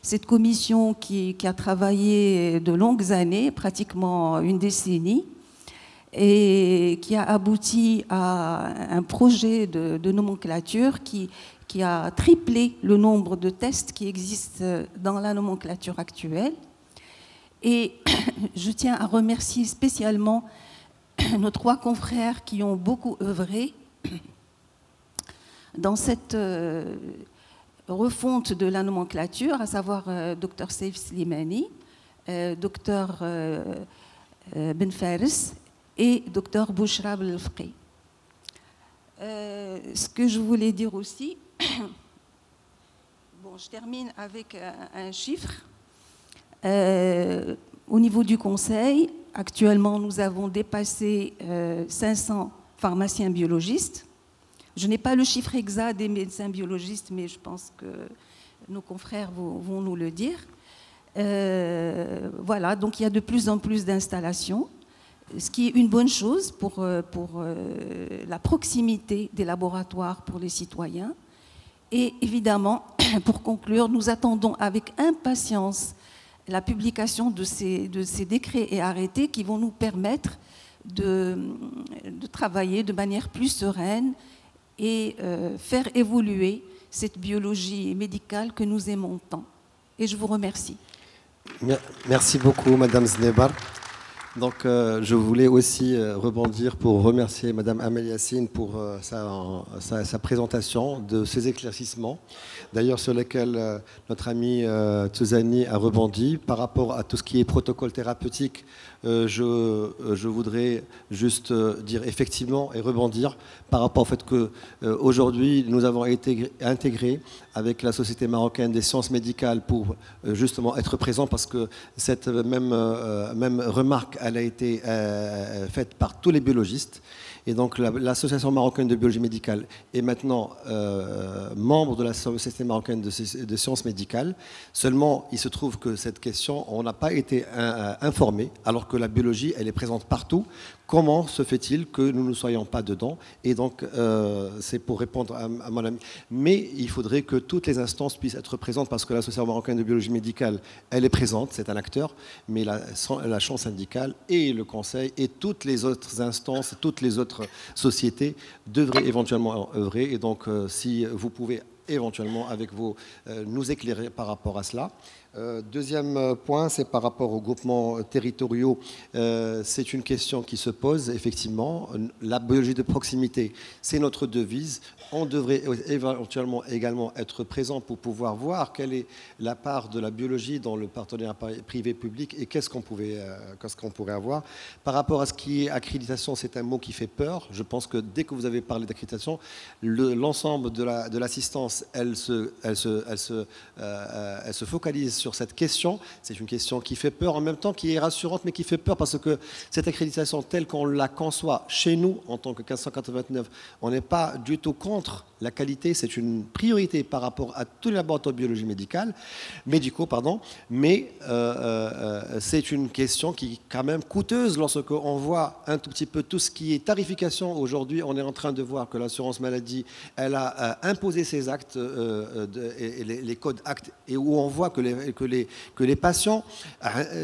Cette commission qui a travaillé de longues années, pratiquement une décennie, et qui a abouti à un projet de nomenclature qui a triplé le nombre de tests qui existent dans la nomenclature actuelle. Et je tiens à remercier spécialement nos 3 confrères qui ont beaucoup œuvré dans cette refonte de la nomenclature, à savoir Dr Saif Slimani, Dr Ben Fares et Dr Bouchra Belfqi. Ce que je voulais dire aussi, bon, je termine avec un chiffre. Au niveau du Conseil, actuellement, nous avons dépassé 500 pharmaciens biologistes. Je n'ai pas le chiffre exact des médecins biologistes, mais je pense que nos confrères vont nous le dire. Voilà, donc il y a de plus en plus d'installations, ce qui est une bonne chose pour la proximité des laboratoires pour les citoyens. Et évidemment, pour conclure, nous attendons avec impatience la publication de ces décrets et arrêtés qui vont nous permettre de travailler de manière plus sereine et faire évoluer cette biologie médicale que nous aimons tant. Et je vous remercie. Merci beaucoup, Madame Znebar. Donc, je voulais aussi rebondir pour remercier Madame Amel Yassine pour sa présentation de ces éclaircissements, d'ailleurs sur lesquels notre ami Tuzani a rebondi. Par rapport à tout ce qui est protocole thérapeutique, je voudrais juste dire effectivement et rebondir par rapport au fait qu'aujourd'hui, nous avons été intégrés avec la Société marocaine des sciences médicales pour justement être présents, parce que cette même remarque, elle a été faite par tous les biologistes. Et donc l'Association marocaine de biologie médicale est maintenant membre de la Société marocaine de sciences médicales. Seulement, il se trouve que cette question, on n'a pas été informé, alors que la biologie, elle est présente partout. Comment se fait-il que nous ne soyons pas dedans? Et donc, c'est pour répondre à mon ami. Mais il faudrait que toutes les instances puissent être présentes, parce que l'Association marocaine de biologie médicale, elle est présente, c'est un acteur, mais la chambre syndicale et le conseil et toutes les autres instances, toutes les autres sociétés devraient éventuellement œuvrer. Et donc, si vous pouvez éventuellement avec vous nous éclairer par rapport à cela. Deuxième point, c'est par rapport aux groupements territoriaux. C'est une question qui se pose, effectivement. La biologie de proximité, c'est notre devise. On devrait éventuellement également être présent pour pouvoir voir quelle est la part de la biologie dans le partenariat privé-public et qu'est-ce qu'on pourrait avoir. Par rapport à ce qui est accréditation, c'est un mot qui fait peur. Je pense que dès que vous avez parlé d'accréditation, l'ensemble de l'assistance, elle se focalise sur cette question. C'est une question qui fait peur, en même temps qui est rassurante, mais qui fait peur, parce que cette accréditation telle qu'on la conçoit chez nous, en tant que 1589, on n'est pas du tout contre la qualité. C'est une priorité par rapport à tous les laboratoires de biologie médicaux, mais c'est une question qui est quand même coûteuse lorsqu'on voit un tout petit peu tout ce qui est tarification. Aujourd'hui, on est en train de voir que l'assurance maladie, elle a imposé ses actes, les codes actes, et où on voit que les patients,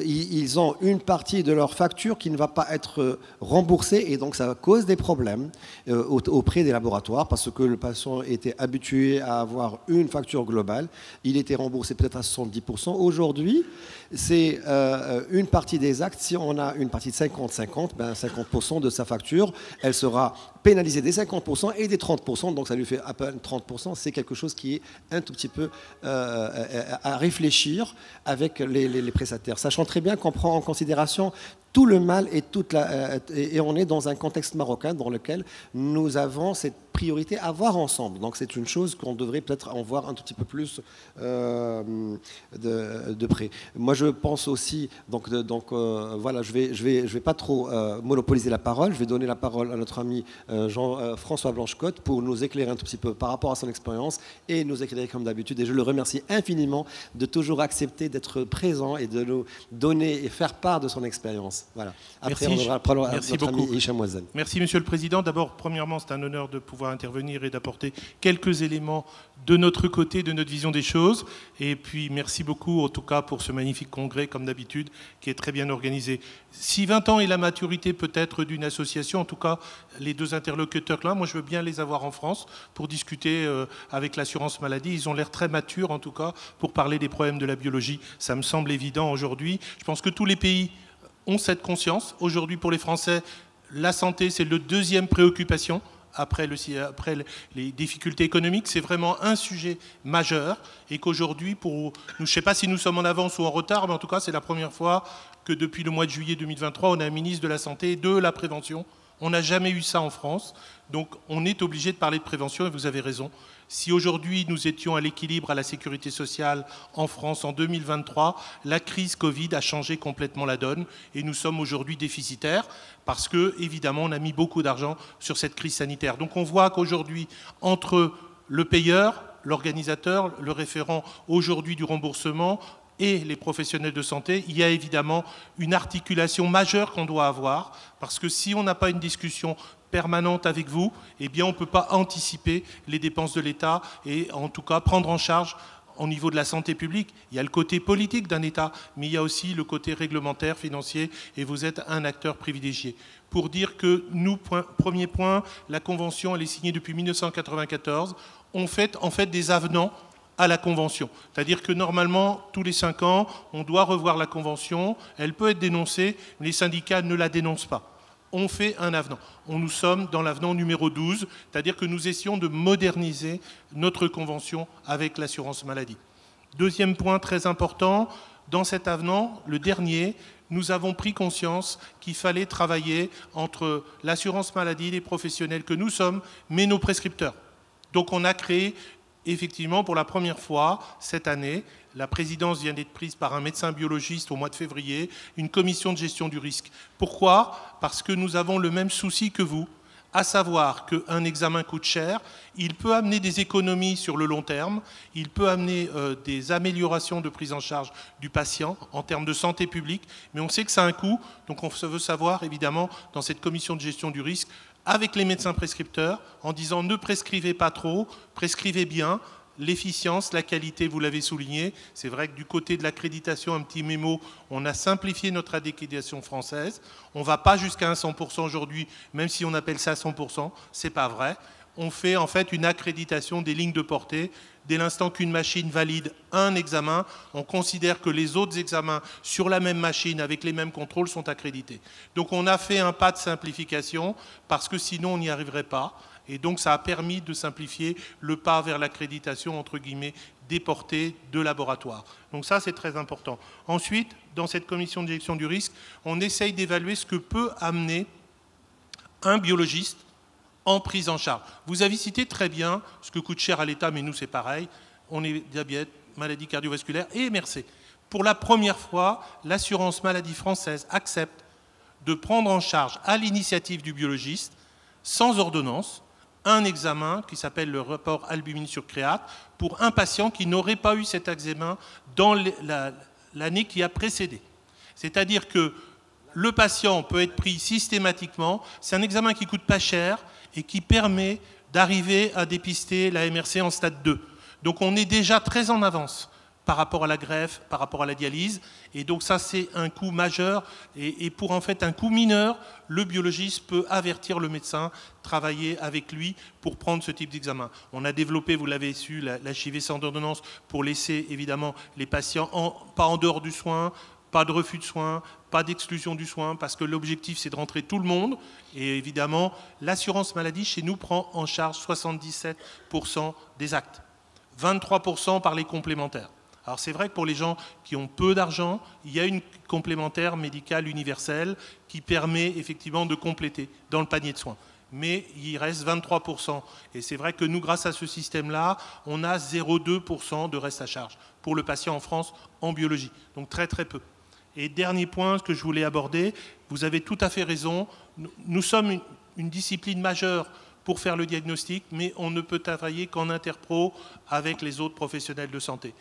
ils ont une partie de leur facture qui ne va pas être remboursée, et donc ça cause des problèmes auprès des laboratoires, parce que le patient était habitué à avoir une facture globale. Il était remboursé peut-être à 70%. Aujourd'hui, c'est une partie des actes. Si on a une partie de 50-50, 50% de sa facture, elle sera pénalisée des 50% et des 30%. Donc ça lui fait à peine 30%. C'est quelque chose qui est un tout petit peu à réfléchir avec les prestataires. Sachant très bien qu'on prend en considération tout le mal et on est dans un contexte marocain dans lequel nous avons cette priorité à voir ensemble. Donc c'est une chose qu'on devrait peut-être en voir un tout petit peu plus de près. Moi je pense aussi, voilà, je vais pas trop monopoliser la parole. Je vais donner la parole à notre ami Jean-François Blanchecotte pour nous éclairer un tout petit peu par rapport à son expérience et nous éclairer comme d'habitude. Et je le remercie infiniment de toujours accepter d'être présent et de nous donner et faire part de son expérience. Voilà. Après, on aura parlé à notre ami Hicham Ouazzane. Merci, Monsieur le Président. D'abord, premièrement, c'est un honneur de pouvoir intervenir et d'apporter quelques éléments de notre côté, de notre vision des choses. Et puis, merci beaucoup, en tout cas, pour ce magnifique congrès, comme d'habitude, qui est très bien organisé. Si 20 ans est la maturité peut-être d'une association, en tout cas, les deux interlocuteurs là, moi, je veux bien les avoir en France pour discuter avec l'assurance maladie. Ils ont l'air très matures, en tout cas, pour parler des problèmes de la biologie. Ça me semble évident aujourd'hui. Je pense que tous les pays ont cette conscience. Aujourd'hui, pour les Français, la santé, c'est le deuxième préoccupation. Après les difficultés économiques, c'est vraiment un sujet majeur. Et qu'aujourd'hui, je ne sais pas si nous sommes en avance ou en retard, mais en tout cas, c'est la première fois que depuis le mois de juillet 2023, on a un ministre de la Santé et de la Prévention. On n'a jamais eu ça en France. Donc, on est obligé de parler de prévention, et vous avez raison. Si aujourd'hui nous étions à l'équilibre à la sécurité sociale en France en 2023, la crise Covid a changé complètement la donne et nous sommes aujourd'hui déficitaires parce que, évidemment, on a mis beaucoup d'argent sur cette crise sanitaire. Donc on voit qu'aujourd'hui, entre le payeur, l'organisateur, le référent aujourd'hui du remboursement et les professionnels de santé, il y a évidemment une articulation majeure qu'on doit avoir parce que si on n'a pas une discussion permanente avec vous, eh bien on ne peut pas anticiper les dépenses de l'État et en tout cas prendre en charge au niveau de la santé publique. Il y a le côté politique d'un État, mais il y a aussi le côté réglementaire, financier, et vous êtes un acteur privilégié. Pour dire que nous, premier point, la Convention, elle est signée depuis 1994, on fait en fait des avenants à la Convention. C'est-à-dire que normalement, tous les 5 ans, on doit revoir la Convention. Elle peut être dénoncée, mais les syndicats ne la dénoncent pas. On fait un avenant. Nous sommes dans l'avenant numéro 12, c'est-à-dire que nous essayons de moderniser notre convention avec l'assurance maladie. Deuxième point très important, dans cet avenant, le dernier, nous avons pris conscience qu'il fallait travailler entre l'assurance maladie, les professionnels que nous sommes, mais nos prescripteurs. Donc on a créé, effectivement, pour la première fois cette année, la présidence vient d'être prise par un médecin biologiste au mois de février, une commission de gestion du risque. Pourquoi? Parce que nous avons le même souci que vous, à savoir qu'un examen coûte cher, il peut amener des économies sur le long terme, il peut amener des améliorations de prise en charge du patient en termes de santé publique, mais on sait que ça a un coût, donc on veut savoir, évidemment, dans cette commission de gestion du risque, avec les médecins prescripteurs, en disant ne prescrivez pas trop, prescrivez bien. L'efficience, la qualité, vous l'avez souligné. C'est vrai que du côté de l'accréditation, un petit mémo, on a simplifié notre accréditation française. On ne va pas jusqu'à un 100% aujourd'hui, même si on appelle ça 100%, ce n'est pas vrai. On fait en fait une accréditation des lignes de portée. Dès l'instant qu'une machine valide un examen, on considère que les autres examens sur la même machine, avec les mêmes contrôles, sont accrédités. Donc on a fait un pas de simplification, parce que sinon on n'y arriverait pas. Et donc, ça a permis de simplifier le pas vers l'accréditation, entre guillemets, des portées de laboratoire. Donc ça, c'est très important. Ensuite, dans cette commission de gestion du risque, on essaye d'évaluer ce que peut amener un biologiste en prise en charge. Vous avez cité très bien ce que coûte cher à l'État, mais nous, c'est pareil. On est diabète, maladie cardiovasculaire et MRC. Pour la première fois, l'assurance maladie française accepte de prendre en charge, à l'initiative du biologiste, sans ordonnance, un examen qui s'appelle le rapport albumine sur créate pour un patient qui n'aurait pas eu cet examen dans l'année qui a précédé. C'est-à-dire que le patient peut être pris systématiquement. C'est un examen qui ne coûte pas cher et qui permet d'arriver à dépister la MRC en stade 2. Donc on est déjà très en avance par rapport à la greffe, par rapport à la dialyse. Et donc ça, c'est un coût majeur. Et pour en fait un coût mineur, le biologiste peut avertir le médecin, travailler avec lui pour prendre ce type d'examen. On a développé, vous l'avez su, l'HIV sans ordonnance pour laisser évidemment les patients pas en dehors du soin, pas de refus de soins, pas d'exclusion du soin, parce que l'objectif, c'est de rentrer tout le monde. Et évidemment, l'assurance maladie, chez nous, prend en charge 77% des actes, 23% par les complémentaires. Alors c'est vrai que pour les gens qui ont peu d'argent, il y a une complémentaire médicale universelle qui permet effectivement de compléter dans le panier de soins. Mais il reste 23%. Et c'est vrai que nous, grâce à ce système-là, on a 0,2% de reste à charge pour le patient en France en biologie. Donc très très peu. Et dernier point que je voulais aborder, vous avez tout à fait raison, nous sommes une discipline majeure pour faire le diagnostic, mais on ne peut travailler qu'en interpro avec les autres professionnels de santé.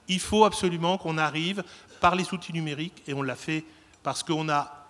Il faut absolument qu'on arrive par les outils numériques, et on l'a fait parce qu'on n'a,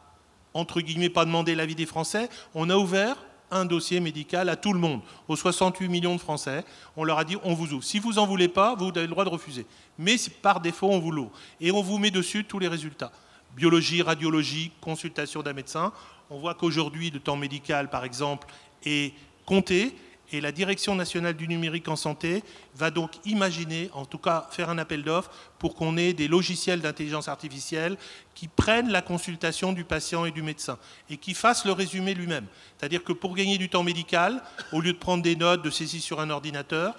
entre guillemets, pas demandé l'avis des Français, on a ouvert un dossier médical à tout le monde, aux 68 millions de Français. On leur a dit, on vous ouvre. Si vous n'en voulez pas, vous avez le droit de refuser. Mais par défaut, on vous l'ouvre. Et on vous met dessus tous les résultats. Biologie, radiologie, consultation d'un médecin. On voit qu'aujourd'hui, le temps médical, par exemple, est compté. Et la Direction nationale du numérique en santé va donc imaginer, en tout cas faire un appel d'offres pour qu'on ait des logiciels d'intelligence artificielle qui prennent la consultation du patient et du médecin et qui fassent le résumé lui-même. C'est-à-dire que pour gagner du temps médical, au lieu de prendre des notes, de saisir sur un ordinateur,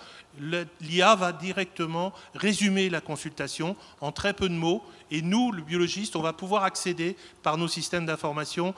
l'IA va directement résumer la consultation en très peu de mots. Et nous, le biologiste, on va pouvoir accéder par nos systèmes d'information.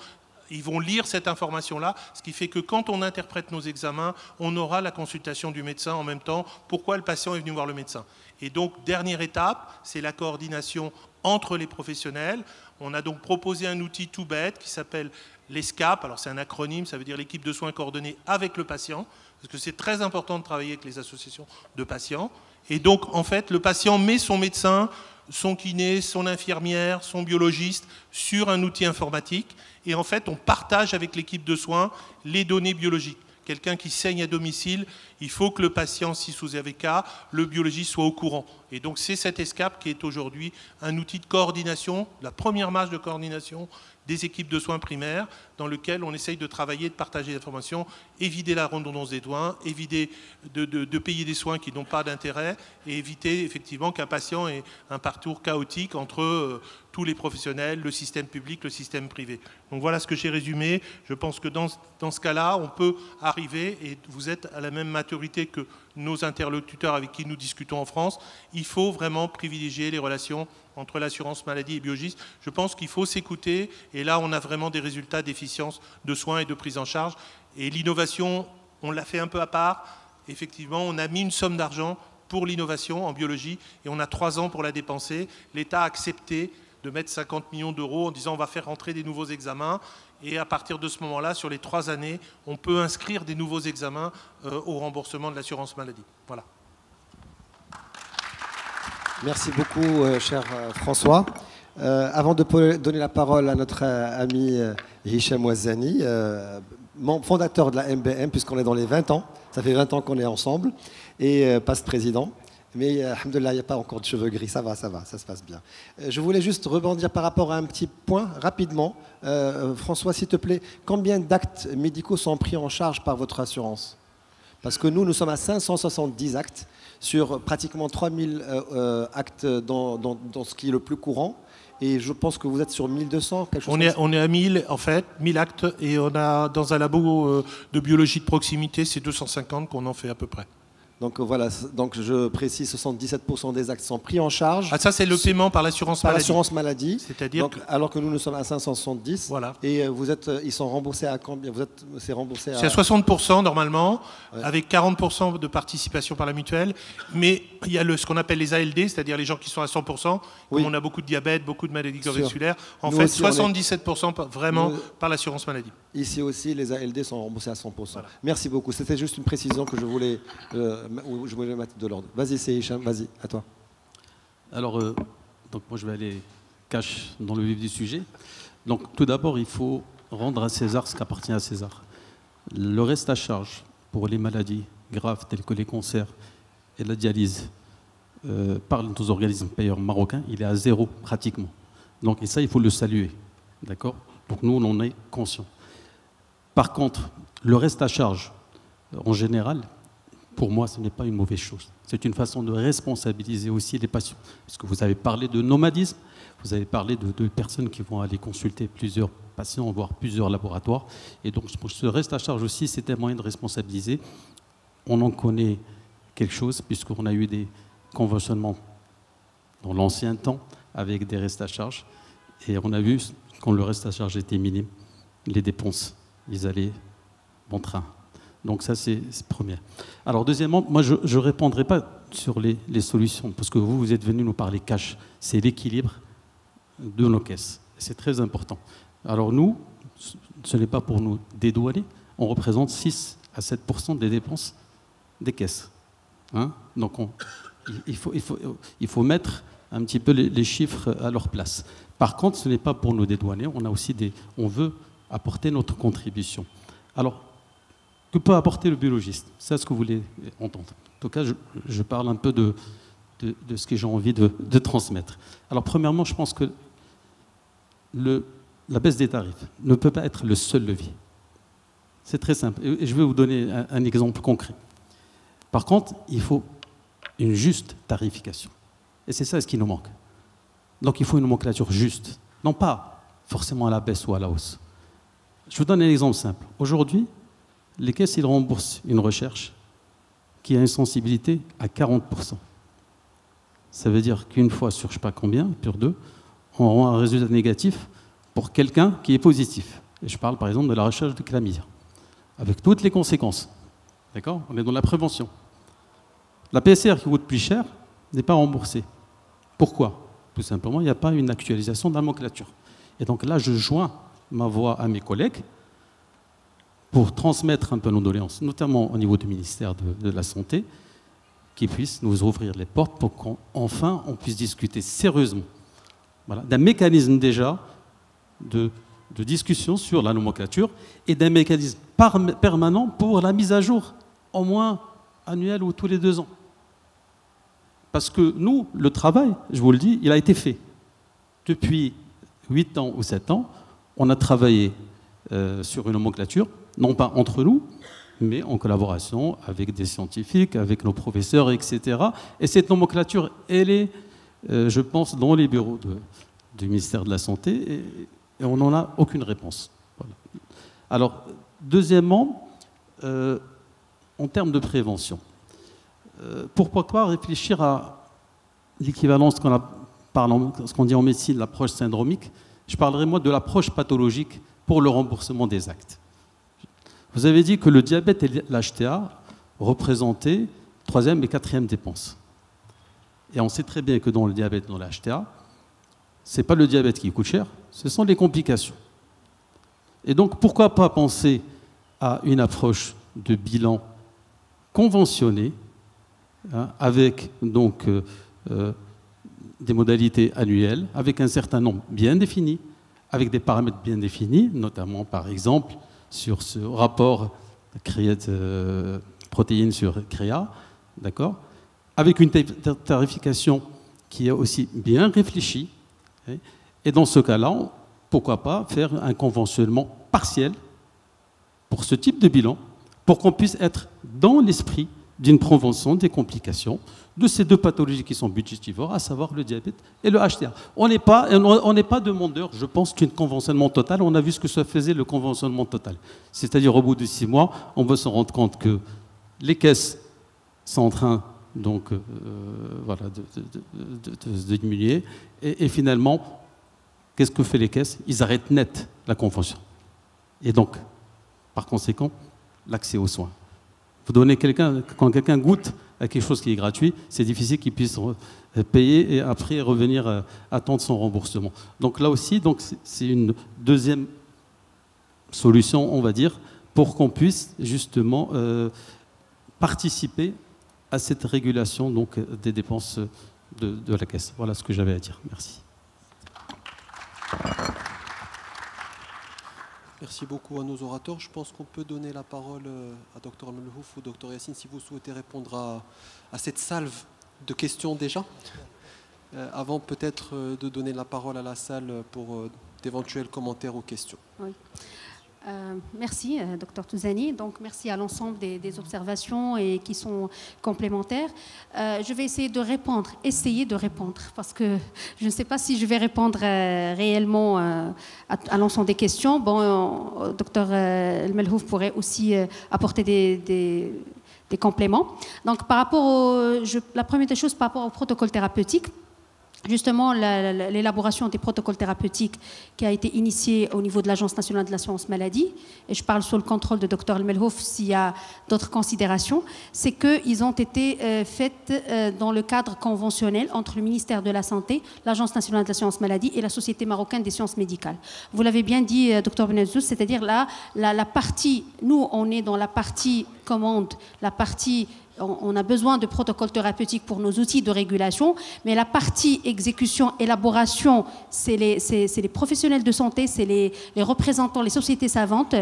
Ils vont lire cette information-là, ce qui fait que quand on interprète nos examens, on aura la consultation du médecin en même temps. Pourquoi le patient est venu voir le médecin? Et donc, dernière étape, c'est la coordination entre les professionnels. On a donc proposé un outil tout bête qui s'appelle l'ESCAP. Alors, c'est un acronyme, ça veut dire l'équipe de soins coordonnée avec le patient, parce que c'est très important de travailler avec les associations de patients. Et donc, en fait, le patient met son médecin, son kiné, son infirmière, son biologiste sur un outil informatique. Et en fait, on partage avec l'équipe de soins les données biologiques. Quelqu'un qui saigne à domicile, il faut que le patient, si sous AVK, le biologiste soit au courant. Et donc c'est cette ESCAP qui est aujourd'hui un outil de coordination, la première marche de coordination des équipes de soins primaires, dans lequel on essaye de travailler, de partager l'information, éviter la redondance des soins, éviter de payer des soins qui n'ont pas d'intérêt, et éviter effectivement qu'un patient ait un parcours chaotique entre tous les professionnels, le système public, le système privé. Donc voilà ce que j'ai résumé. Je pense que dans ce cas-là, on peut arriver, et vous êtes à la même maturité que nos interlocuteurs avec qui nous discutons en France, il faut vraiment privilégier les relations entre l'assurance maladie et Biogis. Je pense qu'il faut s'écouter, et là on a vraiment des résultats d'efficience de soins et de prise en charge. Et l'innovation, on l'a fait un peu à part. Effectivement, on a mis une somme d'argent pour l'innovation en biologie, et on a 3 ans pour la dépenser. L'État a accepté de mettre 50 millions d'euros en disant on va faire rentrer des nouveaux examens, et à partir de ce moment-là, sur les 3 années, on peut inscrire des nouveaux examens au remboursement de l'assurance maladie. Voilà. Merci beaucoup, cher François. Avant de donner la parole à notre ami Hicham Ouazzani, fondateur de la MBM, puisqu'on est dans les 20 ans, ça fait 20 ans qu'on est ensemble, et passe président. Mais alhamdoulilah, il n'y a pas encore de cheveux gris, ça va, ça se passe bien. Je voulais juste rebondir par rapport à un petit point, rapidement. François, s'il te plaît, combien d'actes médicaux sont pris en charge par votre assurance? Parce que nous sommes à 570 actes, sur pratiquement 3000 actes dans ce qui est le plus courant. Et je pense que vous êtes sur 1200, quelque chose on est à 1000, en fait, 1000 actes. Et on a, dans un labo de biologie de proximité, c'est 250 qu'on en fait à peu près. Donc voilà, donc je précise, 77% des actes sont pris en charge. Ah, ça c'est le paiement par l'assurance maladie. Par l'assurance maladie. C'est-à-dire alors que nous sommes à 570. Voilà. Et ils sont remboursés à combien? C'est remboursé à 60% normalement, ouais, avec 40% de participation par la mutuelle. Mais il y a ce qu'on appelle les ALD, c'est-à-dire les gens qui sont à 100%. Oui. Comme on a beaucoup de diabète, beaucoup de maladies cardiovasculaires. En fait, 77% vraiment par l'assurance maladie. Ici aussi, les ALD sont remboursés à 100%. Voilà. Merci beaucoup. C'était juste une précision que je voulais mettre de l'ordre. Vas-y, c'est Hicham, vas-y, à toi. Alors, donc moi je vais aller cash dans le vif du sujet. Donc tout d'abord, il faut rendre à César ce qu'appartient à César. Le reste à charge pour les maladies graves telles que les cancers et la dialyse par nos organismes payeurs marocains, il est à 0 pratiquement. Donc, et ça, il faut le saluer. D'accord? Donc nous, on en est conscients. Par contre, le reste à charge, en général, pour moi, ce n'est pas une mauvaise chose. C'est une façon de responsabiliser aussi les patients. Parce que vous avez parlé de nomadisme, vous avez parlé de personnes qui vont aller consulter plusieurs patients, voire plusieurs laboratoires. Et donc, ce reste à charge aussi, c'est un moyen de responsabiliser. On en connaît quelque chose, puisqu'on a eu des conventionnements dans l'ancien temps avec des restes à charge. Et on a vu, quand le reste à charge était minime, les dépenses, ils allaient bon train. Donc ça, c'est premier. Alors deuxièmement, moi, je ne répondrai pas sur les solutions, parce que vous êtes venu nous parler cash. C'est l'équilibre de nos caisses. C'est très important. Alors nous, ce n'est pas pour nous dédouaner, on représente 6 à 7% des dépenses des caisses. Hein? Donc il faut mettre un petit peu les chiffres à leur place. Par contre, ce n'est pas pour nous dédouaner, on veut apporter notre contribution. Alors, que peut apporter le biologiste? C'est ce que vous voulez entendre. En tout cas, je parle un peu de ce que j'ai envie de transmettre. Alors, premièrement, je pense que la baisse des tarifs ne peut pas être le seul levier. C'est très simple. Et je vais vous donner un exemple concret. Par contre, il faut une juste tarification. Et c'est ça ce qui nous manque. Donc, il faut une nomenclature juste. Non pas forcément à la baisse ou à la hausse. Je vous donne un exemple simple. Aujourd'hui, les caisses, ils remboursent une recherche qui a une sensibilité à 40%. Ça veut dire qu'une fois sur je ne sais pas combien, sur 2, on aura un résultat négatif pour quelqu'un qui est positif. Et je parle par exemple de la recherche de chlamydia, avec toutes les conséquences. D'accord? On est dans la prévention. La PCR qui coûte plus cher n'est pas remboursée. Pourquoi? Tout simplement, il n'y a pas une actualisation de la nomenclature. Et donc là, je joins ma voix à mes collègues pour transmettre un peu nos doléances, notamment au niveau du ministère de la Santé, qui puisse nous ouvrir les portes pour qu'enfin on puisse discuter sérieusement, voilà, d'un mécanisme déjà de discussion sur la nomenclature et d'un mécanisme permanent pour la mise à jour, au moins annuelle ou tous les 2 ans. Parce que nous, le travail, je vous le dis, il a été fait. Depuis 8 ans ou 7 ans, on a travaillé sur une nomenclature, non pas entre nous, mais en collaboration avec des scientifiques, avec nos professeurs, etc. Et cette nomenclature, elle est, je pense, dans les bureaux du ministère de la Santé, et on n'en a aucune réponse. Voilà. Alors, deuxièmement, en termes de prévention, pourquoi pas réfléchir à l'équivalence ce qu'on dit en médecine, l'approche syndromique. Je parlerai moi de l'approche pathologique pour le remboursement des actes. Vous avez dit que le diabète et l'HTA représentaient 3e et 4e dépenses. Et on sait très bien que dans le diabète et dans l'HTA, ce n'est pas le diabète qui coûte cher, ce sont les complications. Et donc, pourquoi pas penser à une approche de bilan conventionné, hein, avec donc des modalités annuelles, avec un certain nombre bien défini, avec des paramètres bien définis, notamment par exemple sur ce rapport protéines sur créa, d'accord, avec une tarification qui est aussi bien réfléchie. Et dans ce cas-là, pourquoi pas faire un conventionnement partiel pour ce type de bilan, pour qu'on puisse être dans l'esprit d'une prévention des complications de ces deux pathologies qui sont budgétivores, à savoir le diabète et le HTA. On n'est pas demandeur, je pense, d'un conventionnement total. On a vu ce que ça faisait, le conventionnement total. C'est-à-dire, au bout de 6 mois, on va se rendre compte que les caisses sont en train donc, voilà, de diminuer. Et finalement, qu'est-ce que fait les caisses? Ils arrêtent net la convention. Et donc, par conséquent, l'accès aux soins. Vous donnez quand quelqu'un goûte à quelque chose qui est gratuit, c'est difficile qu'il puisse payer et après revenir attendre son remboursement. Donc là aussi, c'est une deuxième solution, on va dire, pour qu'on puisse justement participer à cette régulation donc, des dépenses de la caisse. Voilà ce que j'avais à dire. Merci. Merci beaucoup à nos orateurs. Je pense qu'on peut donner la parole à Dr Melhouf ou Dr Yassine si vous souhaitez répondre à cette salve de questions déjà. Avant peut-être de donner la parole à la salle pour d'éventuels commentaires ou questions. Oui. Merci, Dr Touzani. Donc, merci à l'ensemble des observations et qui sont complémentaires. Je vais essayer de répondre, parce que je ne sais pas si je vais répondre réellement à l'ensemble des questions. Bon, Dr Melhouf pourrait aussi apporter des compléments. Donc, par rapport la première des choses, par rapport au protocole thérapeutique, justement, l'élaboration des protocoles thérapeutiques qui a été initiée au niveau de l'Agence nationale de l'assurance maladie, et je parle sous le contrôle de Dr Melhouf s'il y a d'autres considérations, c'est qu'ils ont été faits dans le cadre conventionnel entre le ministère de la Santé, l'Agence nationale de l'assurance maladie et la Société marocaine des sciences médicales. Vous l'avez bien dit, Dr Benezous, c'est-à-dire la partie, nous on est dans la partie commande, la partie on a besoin de protocoles thérapeutiques pour nos outils de régulation, mais la partie exécution, élaboration, c'est les professionnels de santé, c'est les représentants, les sociétés savantes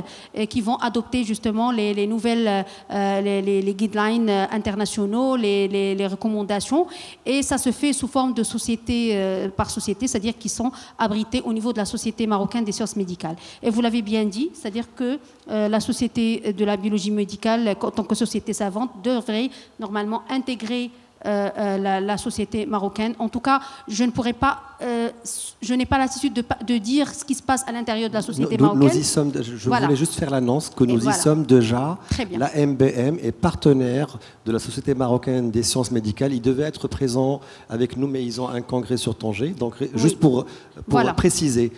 qui vont adopter justement les nouvelles, les guidelines internationaux, les recommandations, et ça se fait sous forme de société par société, c'est-à-dire qui sont abrités au niveau de la Société marocaine des sciences médicales. Et vous l'avez bien dit, c'est-à-dire que la Société de la biologie médicale, en tant que société savante, devrait normalement intégrer la société marocaine. En tout cas, je ne pourrais pas, je n'ai pas l'attitude de dire ce qui se passe à l'intérieur de la société marocaine. Nous y sommes, je voulais juste faire l'annonce que nous y sommes déjà. La MBM est partenaire de la Société marocaine des sciences médicales. Ils devaient être présents avec nous, mais ils ont un congrès sur Tanger. Donc, juste pour préciser,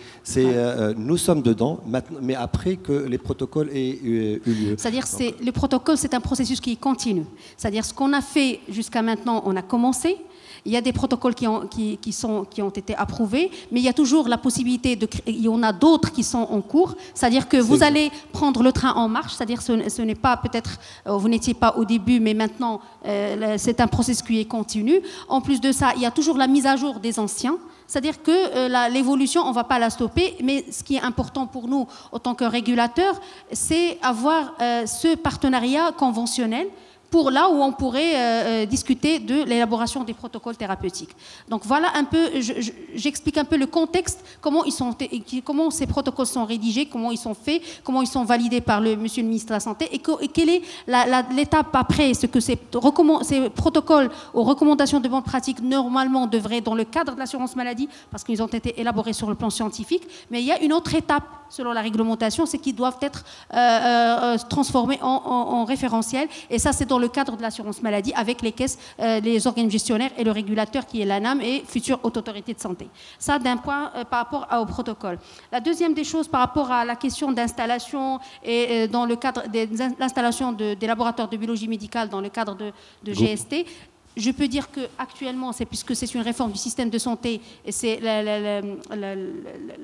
nous sommes dedans, mais après que les protocoles aient eu lieu. C'est-à-dire que le protocole, c'est un processus qui continue. C'est-à-dire ce qu'on a fait jusqu'à maintenant, on a commencé. Il y a des protocoles qui ont été approuvés, mais il y a toujours la possibilité il y en a d'autres qui sont en cours. C'est-à-dire que vous allez prendre le train en marche. C'est-à-dire ce n'est pas peut-être, vous n'étiez pas au début, mais maintenant c'est un processus qui est continu. En plus de ça, il y a toujours la mise à jour des anciens. C'est-à-dire que l'évolution, on ne va pas la stopper, mais ce qui est important pour nous, en tant que régulateurs, c'est avoir ce partenariat conventionnel pour là où on pourrait discuter de l'élaboration des protocoles thérapeutiques. Donc voilà un peu, j'explique un peu le contexte, comment ces protocoles sont rédigés, comment ils sont faits, comment ils sont validés par monsieur le ministre de la Santé, et quelle est l'étape après, ce que ces protocoles aux recommandations de bonnes pratiques normalement devraient, dans le cadre de l'assurance maladie, parce qu'ils ont été élaborés sur le plan scientifique, mais il y a une autre étape selon la réglementation, c'est qu'ils doivent être transformés en référentiel, et ça c'est dans le cadre de l'assurance maladie avec les caisses, les organismes gestionnaires et le régulateur qui est l'ANAM et future autorité de santé. Ça d'un point par rapport au protocole. La deuxième des choses par rapport à la question d'installation et dans le cadre de l'installation des laboratoires de biologie médicale dans le cadre de GST, je peux dire qu'actuellement, puisque c'est une réforme du système de santé et c'est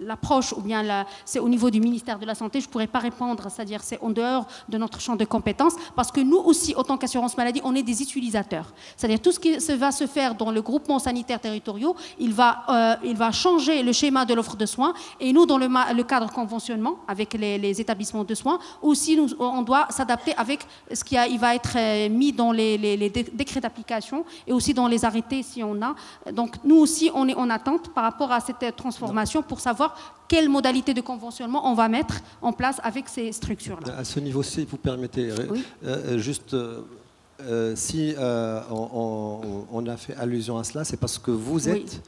l'approche, ou bien c'est au niveau du ministère de la Santé, je ne pourrais pas répondre, c'est-à-dire c'est en dehors de notre champ de compétences, parce que nous aussi, autant qu'assurance maladie, on est des utilisateurs. C'est-à-dire tout ce qui va se faire dans le groupement sanitaire territoriaux, il va changer le schéma de l'offre de soins, et nous, dans le cadre conventionnement avec les établissements de soins, aussi on doit s'adapter avec ce qui va être mis dans les décrets d'application, et aussi dans les arrêtés si on a. Donc nous aussi, on est en attente par rapport à cette transformation pour savoir quelle modalité de conventionnement on va mettre en place avec ces structures-là. À ce niveau-ci, vous permettez, oui. Juste, si on a fait allusion à cela, c'est parce que vous êtes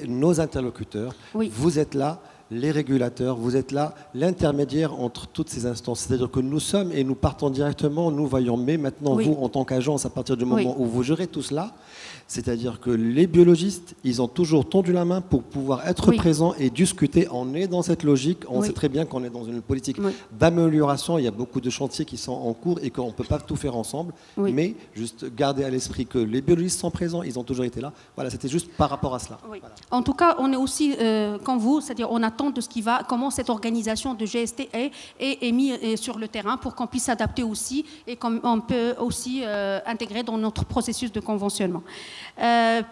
nos interlocuteurs, vous êtes là, les régulateurs, vous êtes là, l'intermédiaire entre toutes ces instances. C'est-à-dire que nous sommes et nous partons directement, nous voyons. Mais maintenant, vous, en tant qu'agence, à partir du moment où vous gérez tout cela, c'est-à-dire que les biologistes, ils ont toujours tendu la main pour pouvoir être présents et discuter. On est dans cette logique. On sait très bien qu'on est dans une politique d'amélioration. Il y a beaucoup de chantiers qui sont en cours et qu'on ne peut pas tout faire ensemble. Mais juste garder à l'esprit que les biologistes sont présents, ils ont toujours été là. Voilà, c'était juste par rapport à cela. Voilà. En tout cas, on est aussi, comme vous, c'est-à-dire on attend de comment cette organisation de GST est mise sur le terrain pour qu'on puisse s'adapter aussi et qu'on peut aussi intégrer dans notre processus de conventionnement.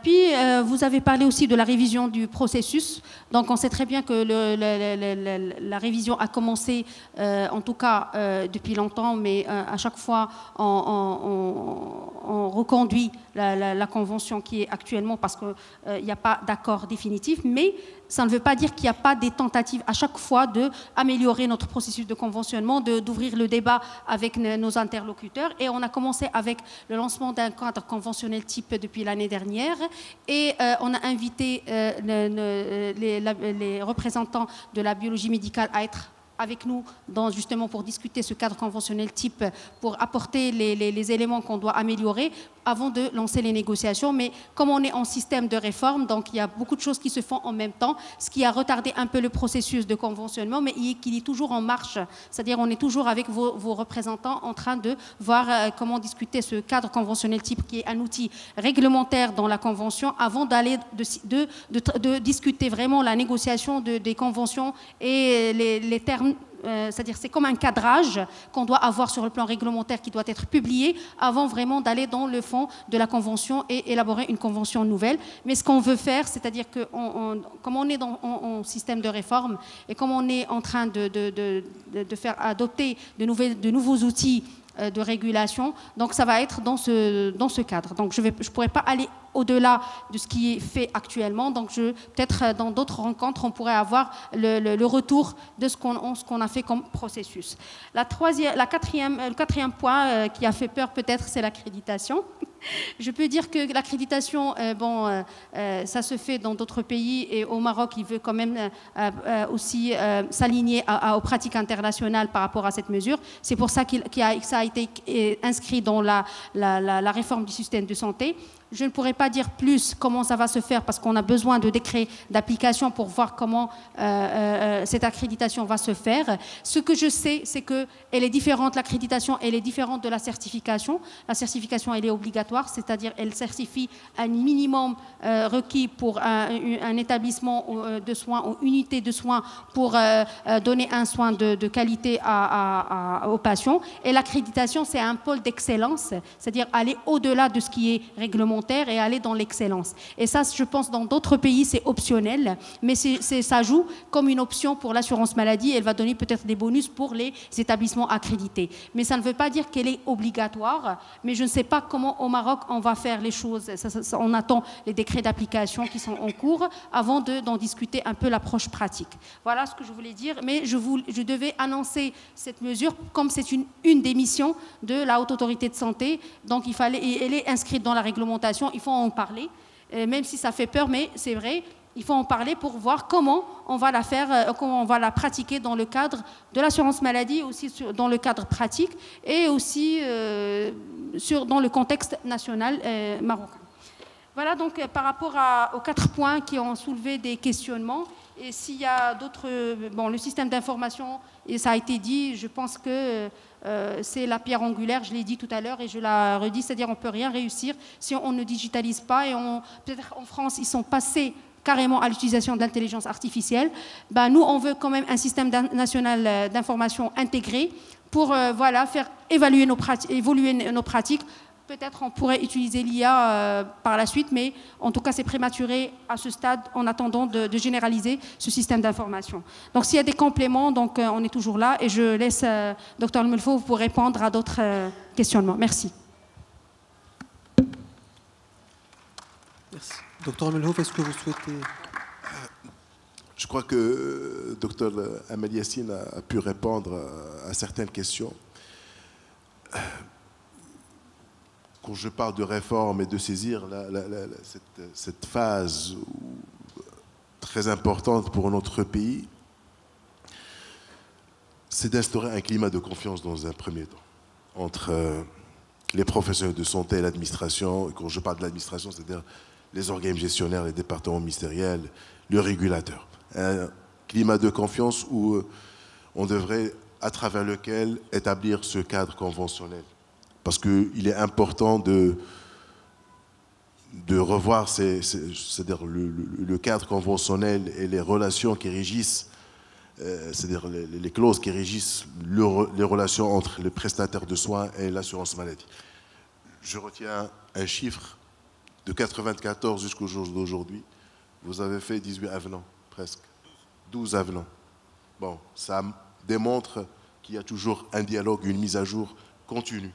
Puis, vous avez parlé aussi de la révision du processus. Donc, on sait très bien que la révision a commencé, en tout cas, depuis longtemps, mais à chaque fois, on reconduit la convention qui est actuellement parce qu'il n'y a pas d'accord définitif, mais ça ne veut pas dire qu'il n'y a pas des tentatives à chaque fois d'améliorer notre processus de conventionnement, d'ouvrir le débat avec nos interlocuteurs. Et on a commencé avec le lancement d'un cadre conventionnel type depuis l'année dernière. Et on a invité les représentants de la biologie médicale à être avec nous justement pour discuter ce cadre conventionnel type, pour apporter les éléments qu'on doit améliorer avant de lancer les négociations. Mais comme on est en système de réforme, donc il y a beaucoup de choses qui se font en même temps, ce qui a retardé un peu le processus de conventionnement, mais il est toujours en marche. C'est-à-dire on est toujours avec vos représentants en train de voir comment discuter ce cadre conventionnel type qui est un outil réglementaire dans la convention avant d'aller de discuter vraiment la négociation des conventions et les termes. C'est-à-dire c'est comme un cadrage qu'on doit avoir sur le plan réglementaire qui doit être publié avant vraiment d'aller dans le fond de la convention et élaborer une convention nouvelle. Mais ce qu'on veut faire, c'est-à-dire que comme on est en système de réforme et comme on est en train de faire adopter de nouveaux outils de régulation, donc ça va être dans ce cadre. Donc je pourrais pas aller au-delà de ce qui est fait actuellement. Donc peut-être dans d'autres rencontres, on pourrait avoir le retour de ce qu'on a fait comme processus. Le quatrième point qui a fait peur peut-être, c'est l'accréditation. Je peux dire que l'accréditation, ça se fait dans d'autres pays et au Maroc, il veut quand même aussi s'aligner aux pratiques internationales par rapport à cette mesure. C'est pour ça que ça a été inscrit dans la réforme du système de santé. Je ne pourrais pas dire plus comment ça va se faire parce qu'on a besoin de décrets d'application pour voir comment cette accréditation va se faire. Ce que je sais, c'est qu'elle est différente, l'accréditation, elle est différente de la certification. La certification, elle est obligatoire, c'est-à-dire elle certifie un minimum requis pour un établissement de soins ou unité de soins pour donner un soin de qualité aux patients. Et l'accréditation, c'est un pôle d'excellence, c'est-à-dire aller au-delà de ce qui est réglementé volontaire et aller dans l'excellence. Et ça, je pense, dans d'autres pays, c'est optionnel, mais ça joue comme une option pour l'assurance maladie. Elle va donner peut-être des bonus pour les établissements accrédités. Mais ça ne veut pas dire qu'elle est obligatoire, mais je ne sais pas comment au Maroc on va faire les choses. On attend les décrets d'application qui sont en cours avant d'en discuter un peu l'approche pratique. Voilà ce que je voulais dire, mais je devais annoncer cette mesure comme c'est une des missions de la Haute Autorité de Santé. Donc elle est inscrite dans la réglementation, il faut en parler, même si ça fait peur, mais c'est vrai. Il faut en parler pour voir comment on va la faire, comment on va la pratiquer dans le cadre de l'assurance maladie, aussi dans le cadre pratique et aussi dans le contexte national marocain. Voilà donc par rapport aux 4 points qui ont soulevé des questionnements. Et s'il y a d'autres... Bon, le système d'information, et ça a été dit, je pense que c'est la pierre angulaire, je l'ai dit tout à l'heure et je la redis, c'est-à-dire on ne peut rien réussir si on ne digitalise pas. Et peut-être en France, ils sont passés carrément à l'utilisation de l'intelligence artificielle. Ben, nous, on veut quand même un système national d'information intégré pour faire évoluer nos pratiques. Peut-être on pourrait utiliser l'IA par la suite, mais en tout cas, c'est prématuré à ce stade en attendant de généraliser ce système d'information. Donc, s'il y a des compléments, donc, on est toujours là et je laisse Dr Melfouf pour répondre à d'autres questionnements. Merci. Merci. Dr Melfouf, est-ce que vous souhaitez... Je crois que Dr Ahmed Yassine a pu répondre à certaines questions. Quand je parle de réforme et de saisir cette phase très importante pour notre pays, c'est d'instaurer un climat de confiance dans un premier temps entre les professionnels de santé et l'administration. Quand je parle de l'administration, c'est-à-dire les organes gestionnaires, les départements ministériels, le régulateur. Un climat de confiance où on devrait, à travers lequel, établir ce cadre conventionnel. Parce qu'il est important de revoir c'est-à-dire le cadre conventionnel et les relations qui régissent, c'est-à-dire les clauses qui régissent les relations entre les prestataires de soins et l'assurance maladie. Je retiens un chiffre de 1994 jusqu'au jour d'aujourd'hui. Vous avez fait 18 avenants, presque. 12 avenants. Bon, ça démontre qu'il y a toujours un dialogue, une mise à jour continue.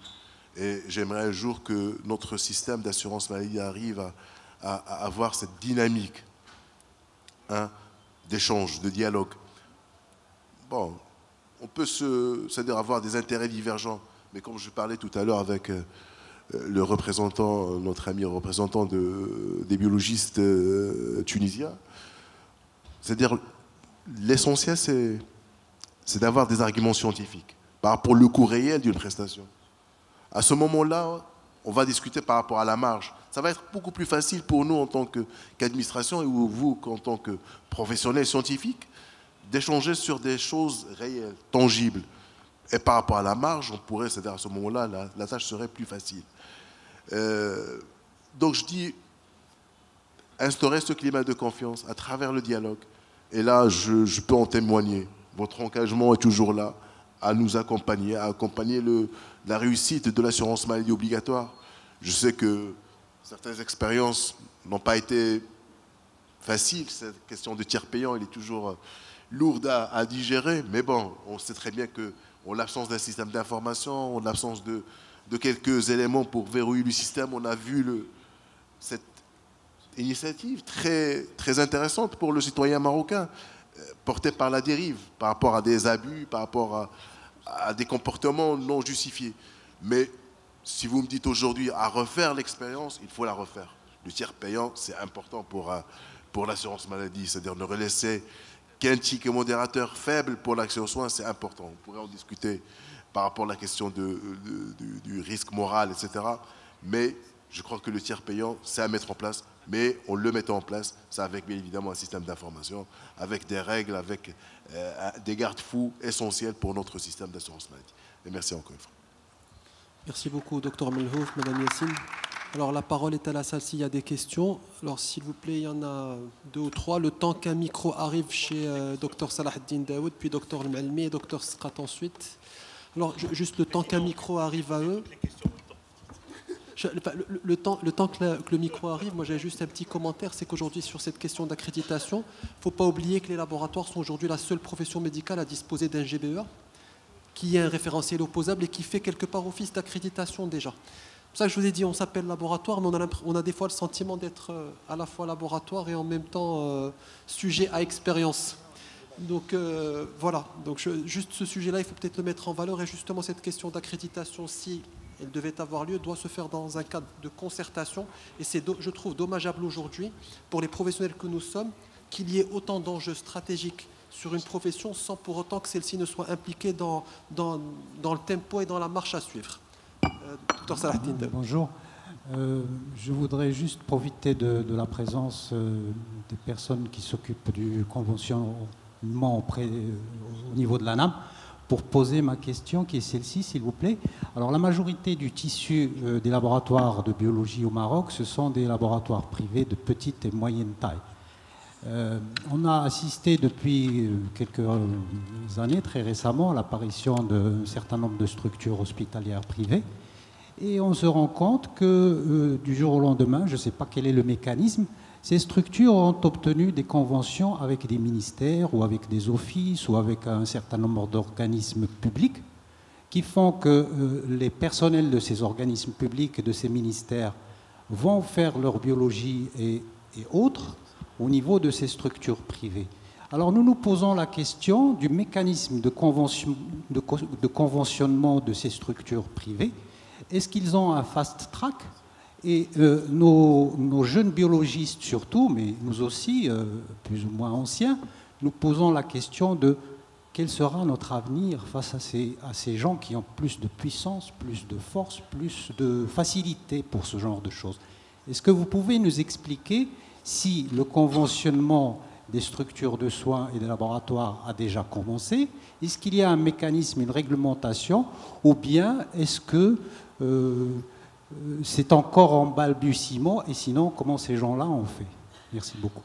Et j'aimerais un jour que notre système d'assurance maladie arrive à avoir cette dynamique d'échange, de dialogue. Bon, on peut c'est-à-dire avoir des intérêts divergents, mais comme je parlais tout à l'heure avec le représentant, notre ami représentant des biologistes tunisiens, c'est-à-dire l'essentiel, c'est d'avoir des arguments scientifiques par rapport au coût réel d'une prestation. À ce moment-là, on va discuter par rapport à la marge. Ça va être beaucoup plus facile pour nous en tant qu'administration et vous en tant que professionnels scientifiques d'échanger sur des choses réelles, tangibles. Et par rapport à la marge, on pourrait, c'est-à-dire à ce moment-là, la tâche serait plus facile. Donc je dis, instaurer ce climat de confiance à travers le dialogue. Et là, je peux en témoigner. Votre engagement est toujours là, à nous accompagner, à accompagner la réussite de l'assurance maladie obligatoire. Je sais que certaines expériences n'ont pas été faciles. Cette question de tiers payant, elle est toujours lourde à digérer. Mais bon, on sait très bien qu'en l'absence d'un système d'information, en l'absence de quelques éléments pour verrouiller le système, on a vu cette initiative très, très intéressante pour le citoyen marocain, portée par la dérive, par rapport à des abus, par rapport à des comportements non justifiés. Mais si vous me dites aujourd'hui à refaire l'expérience, il faut la refaire. Le tiers payant, c'est important pour l'assurance maladie, c'est-à-dire ne relaisser qu'un ticket modérateur faible pour l'accès aux soins, c'est important. On pourrait en discuter par rapport à la question du risque moral, etc. Mais je crois que le tiers payant, c'est à mettre en place. Mais on le met en place, c'est avec bien évidemment un système d'information, avec des règles, avec des garde-fous essentiels pour notre système d'assurance maladie. Et merci encore une fois. Merci beaucoup, Dr Melhouf, Madame Yassine. Alors, la parole est à la salle s'il y a des questions. Alors, s'il vous plaît, il y en a 2 ou 3. Le temps qu'un micro arrive chez Dr Salahuddin Daoud, puis Dr Melmi et Dr Skrat ensuite. Alors, juste le temps qu'un micro arrive à eux. Le temps que le micro arrive, moi j'ai juste un petit commentaire, c'est qu'aujourd'hui sur cette question d'accréditation, il ne faut pas oublier que les laboratoires sont aujourd'hui la seule profession médicale à disposer d'un GBEA, qui est un référentiel opposable et qui fait quelque part office d'accréditation déjà. C'est pour ça que je vous ai dit, on s'appelle laboratoire, mais on a des fois le sentiment d'être à la fois laboratoire et en même temps sujet à expérience. Donc voilà, donc juste ce sujet-là, il faut peut-être le mettre en valeur, et justement cette question d'accréditation, si elle devait avoir lieu, doit se faire dans un cadre de concertation, et c'est, je trouve, dommageable aujourd'hui, pour les professionnels que nous sommes, qu'il y ait autant d'enjeux stratégiques sur une profession sans pour autant que celle-ci ne soit impliquée dans le tempo et dans la marche à suivre. Dr Salahdine. Bonjour. Je voudrais juste profiter de la présence des personnes qui s'occupent du conventionnement au niveau de l'ANAM pour poser ma question qui est celle-ci, s'il vous plaît. Alors, la majorité du tissu des laboratoires de biologie au Maroc, ce sont des laboratoires privés de petite et moyenne taille. On a assisté depuis quelques années, très récemment, à l'apparition d'un certain nombre de structures hospitalières privées. Et on se rend compte que du jour au lendemain, je ne sais pas quel est le mécanisme, ces structures ont obtenu des conventions avec des ministères ou avec des offices ou avec un certain nombre d'organismes publics qui font que les personnels de ces organismes publics et de ces ministères vont faire leur biologie et autres au niveau de ces structures privées. Alors nous nous posons la question du mécanisme de conventionnement de ces structures privées. Est-ce qu'ils ont un fast track? Et nos jeunes biologistes surtout, mais nous aussi, plus ou moins anciens, nous posons la question de quel sera notre avenir face à ces gens qui ont plus de puissance, plus de force, plus de facilité pour ce genre de choses. Est-ce que vous pouvez nous expliquer si le conventionnement des structures de soins et des laboratoires a déjà commencé? Est-ce qu'il y a un mécanisme, une réglementation, ou bien est-ce que c'est encore en balbutiement, et sinon, comment ces gens-là ont fait? Merci beaucoup.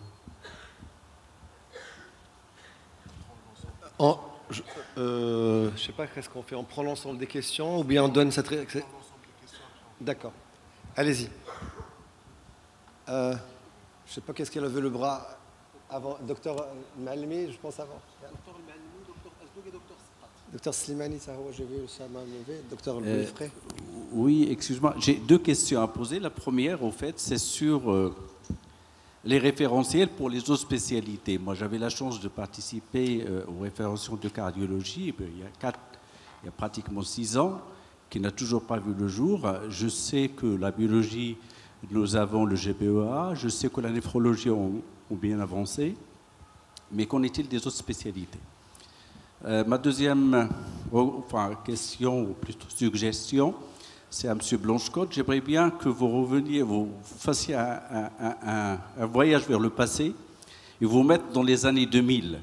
Je ne sais pas, qu'est-ce qu'on fait? On prend l'ensemble des questions ou bien on donne cette... D'accord. Allez-y. Je ne sais pas qu'est-ce qu'elle a levé le bras avant. Docteur Malmi, je pense avant. Docteur Slimani, ça, j'ai vu ça m'a levé. Docteur Belfray. Oui, excuse-moi. J'ai deux questions à poser. La première, au fait, c'est sur les référentiels pour les autres spécialités. Moi, j'avais la chance de participer aux référentiels de cardiologie il y a pratiquement 6 ans, qui n'a toujours pas vu le jour. Je sais que la biologie, nous avons le GBEA. Je sais que la néphrologie ont bien avancé. Mais qu'en est-il des autres spécialités? Ma deuxième question, ou plutôt suggestion, c'est à M. Blanchecott. J'aimerais bien que vous reveniez, vous fassiez un voyage vers le passé et vous mettre dans les années 2000.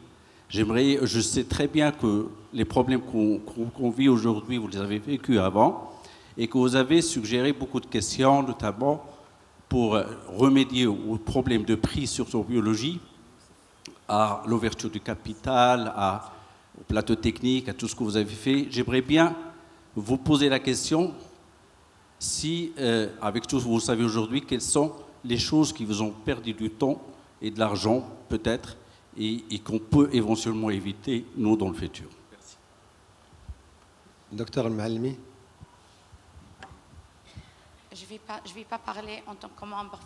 Je sais très bien que les problèmes qu'on vit aujourd'hui, vous les avez vécus avant, et que vous avez suggéré beaucoup de questions, notamment pour remédier aux problèmes de prix sur la biologie, à l'ouverture du capital, au plateau technique, à tout ce que vous avez fait. J'aimerais bien vous poser la question si, avec tout ce que vous savez aujourd'hui, quelles sont les choses qui vous ont perdu du temps et de l'argent, peut-être, et qu'on peut éventuellement éviter, nous, dans le futur. Merci. Docteur Al-Malmi. Je ne vais pas parler en tant que membre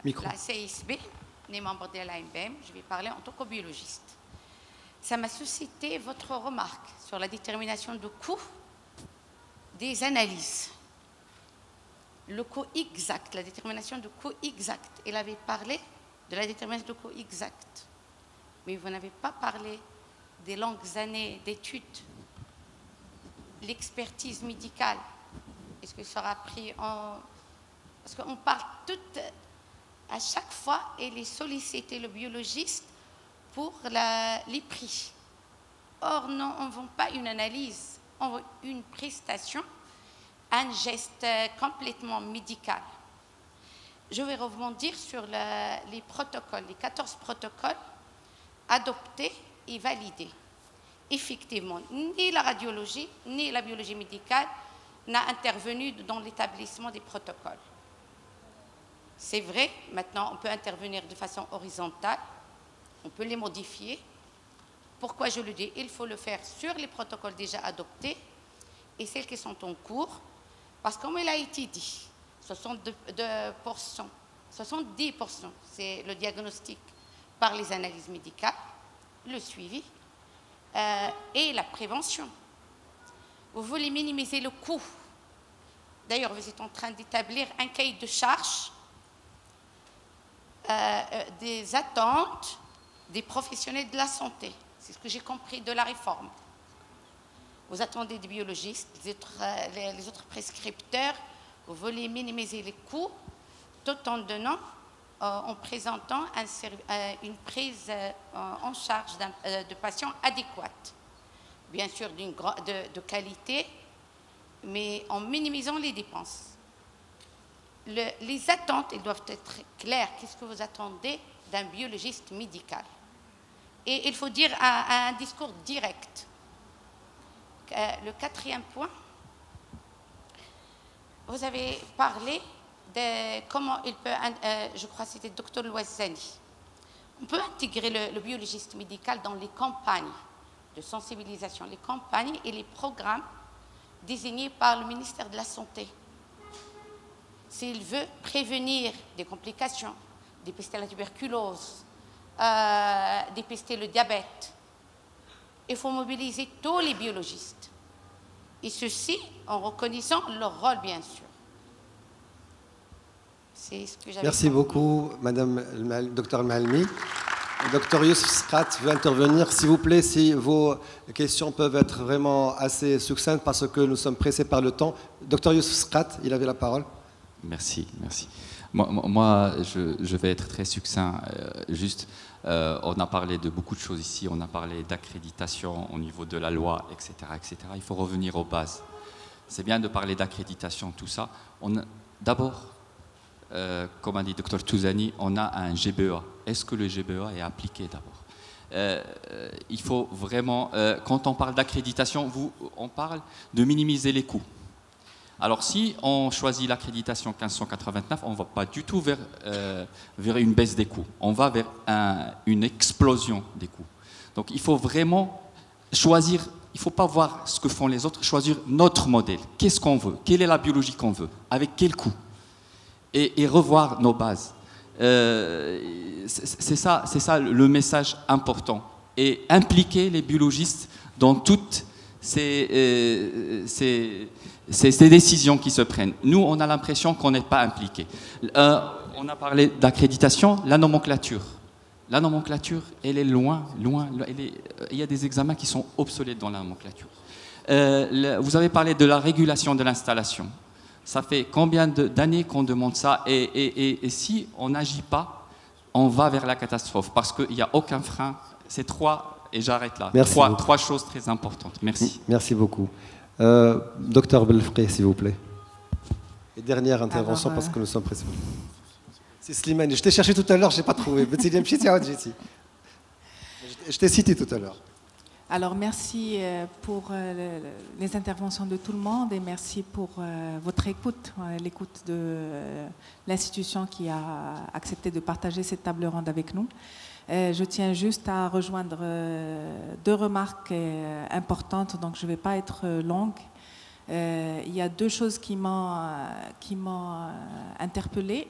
de la CISB, ni membre de l'AMBM, je vais parler en tant que biologiste. Ça m'a suscité votre remarque sur la détermination de coût des analyses. Le coût exact, la détermination de coût exact. Il avait parlé de la détermination de coût exact. Mais vous n'avez pas parlé des longues années d'études, l'expertise médicale. Est-ce que ça sera pris en... Parce qu'on parle à chaque fois, il est sollicité le biologiste pour les prix. Or, non, on ne vend pas une analyse, on veut une prestation, un geste complètement médical. Je vais rebondir sur les protocoles, les 14 protocoles adoptés et validés. Effectivement, ni la radiologie, ni la biologie médicale n'a intervenu dans l'établissement des protocoles. C'est vrai, maintenant on peut intervenir de façon horizontale, on peut les modifier. Pourquoi je le dis? Il faut le faire sur les protocoles déjà adoptés et celles qui sont en cours, parce que comme il a été dit, 70%, c'est le diagnostic par les analyses médicales, le suivi et la prévention. Vous voulez minimiser le coût. D'ailleurs, vous êtes en train d'établir un cahier de charges des attentes des professionnels de la santé. C'est ce que j'ai compris de la réforme. Vous attendez des biologistes, les autres prescripteurs, vous voulez minimiser les coûts tout en donnant, en présentant une prise en charge de patients adéquate. Bien sûr de qualité, mais en minimisant les dépenses. Les attentes, elles doivent être claires. Qu'est-ce que vous attendez d'un biologiste médical? Et il faut dire un discours direct. Le quatrième point, vous avez parlé de comment il peut, je crois que c'était le docteur Louazani, on peut intégrer le biologiste médical dans les campagnes de sensibilisation, les campagnes et les programmes désignés par le ministère de la Santé. S'il veut prévenir des complications, dépister la tuberculose, dépister le diabète, il faut mobiliser tous les biologistes. Et ceci en reconnaissant leur rôle, bien sûr. C'est ce que j'avais. Merci beaucoup, Madame Dr Malmi. Docteur Youssef Skrat veut intervenir. S'il vous plaît, si vos questions peuvent être vraiment assez succinctes parce que nous sommes pressés par le temps. Docteur Youssef Skrat, il avait la parole. Merci, merci. Moi je vais être très succinct. Juste, on a parlé de beaucoup de choses ici. On a parlé d'accréditation au niveau de la loi, etc., etc. Il faut revenir aux bases. C'est bien de parler d'accréditation, tout ça. D'abord, comme a dit le Dr Touzani, on a un GBEA. Est-ce que le GBEA est appliqué d'abord? Il faut vraiment, quand on parle d'accréditation, on parle de minimiser les coûts. Alors si on choisit l'accréditation 1589, on ne va pas du tout vers une baisse des coûts. On va vers une explosion des coûts. Donc il faut vraiment choisir, il ne faut pas voir ce que font les autres, choisir notre modèle. Qu'est-ce qu'on veut? Quelle est la biologie qu'on veut? Avec quel coût? Et revoir nos bases. C'est ça le message important. Et impliquer les biologistes dans toutes ces décisions qui se prennent. Nous, on a l'impression qu'on n'est pas impliqués. On a parlé d'accréditation, la nomenclature. La nomenclature, elle est loin. Il y a des examens qui sont obsolètes dans la nomenclature. Vous avez parlé de la régulation de l'installation. Ça fait combien d'années qu'on demande ça et si on n'agit pas, on va vers la catastrophe parce qu'il n'y a aucun frein. C'est trois, et j'arrête là. Trois choses très importantes. Merci. Merci beaucoup. Docteur Belfré, s'il vous plaît. Et dernière intervention parce que nous sommes pressés. C'est Slimane. Je t'ai cherché tout à l'heure, je n'ai pas trouvé. Je t'ai cité tout à l'heure. Alors merci pour les interventions de tout le monde et merci pour votre écoute, l'écoute de l'institution qui a accepté de partager cette table ronde avec nous. Je tiens juste à rejoindre deux remarques importantes, donc je ne vais pas être longue. Il y a deux choses qui m'ont interpellée.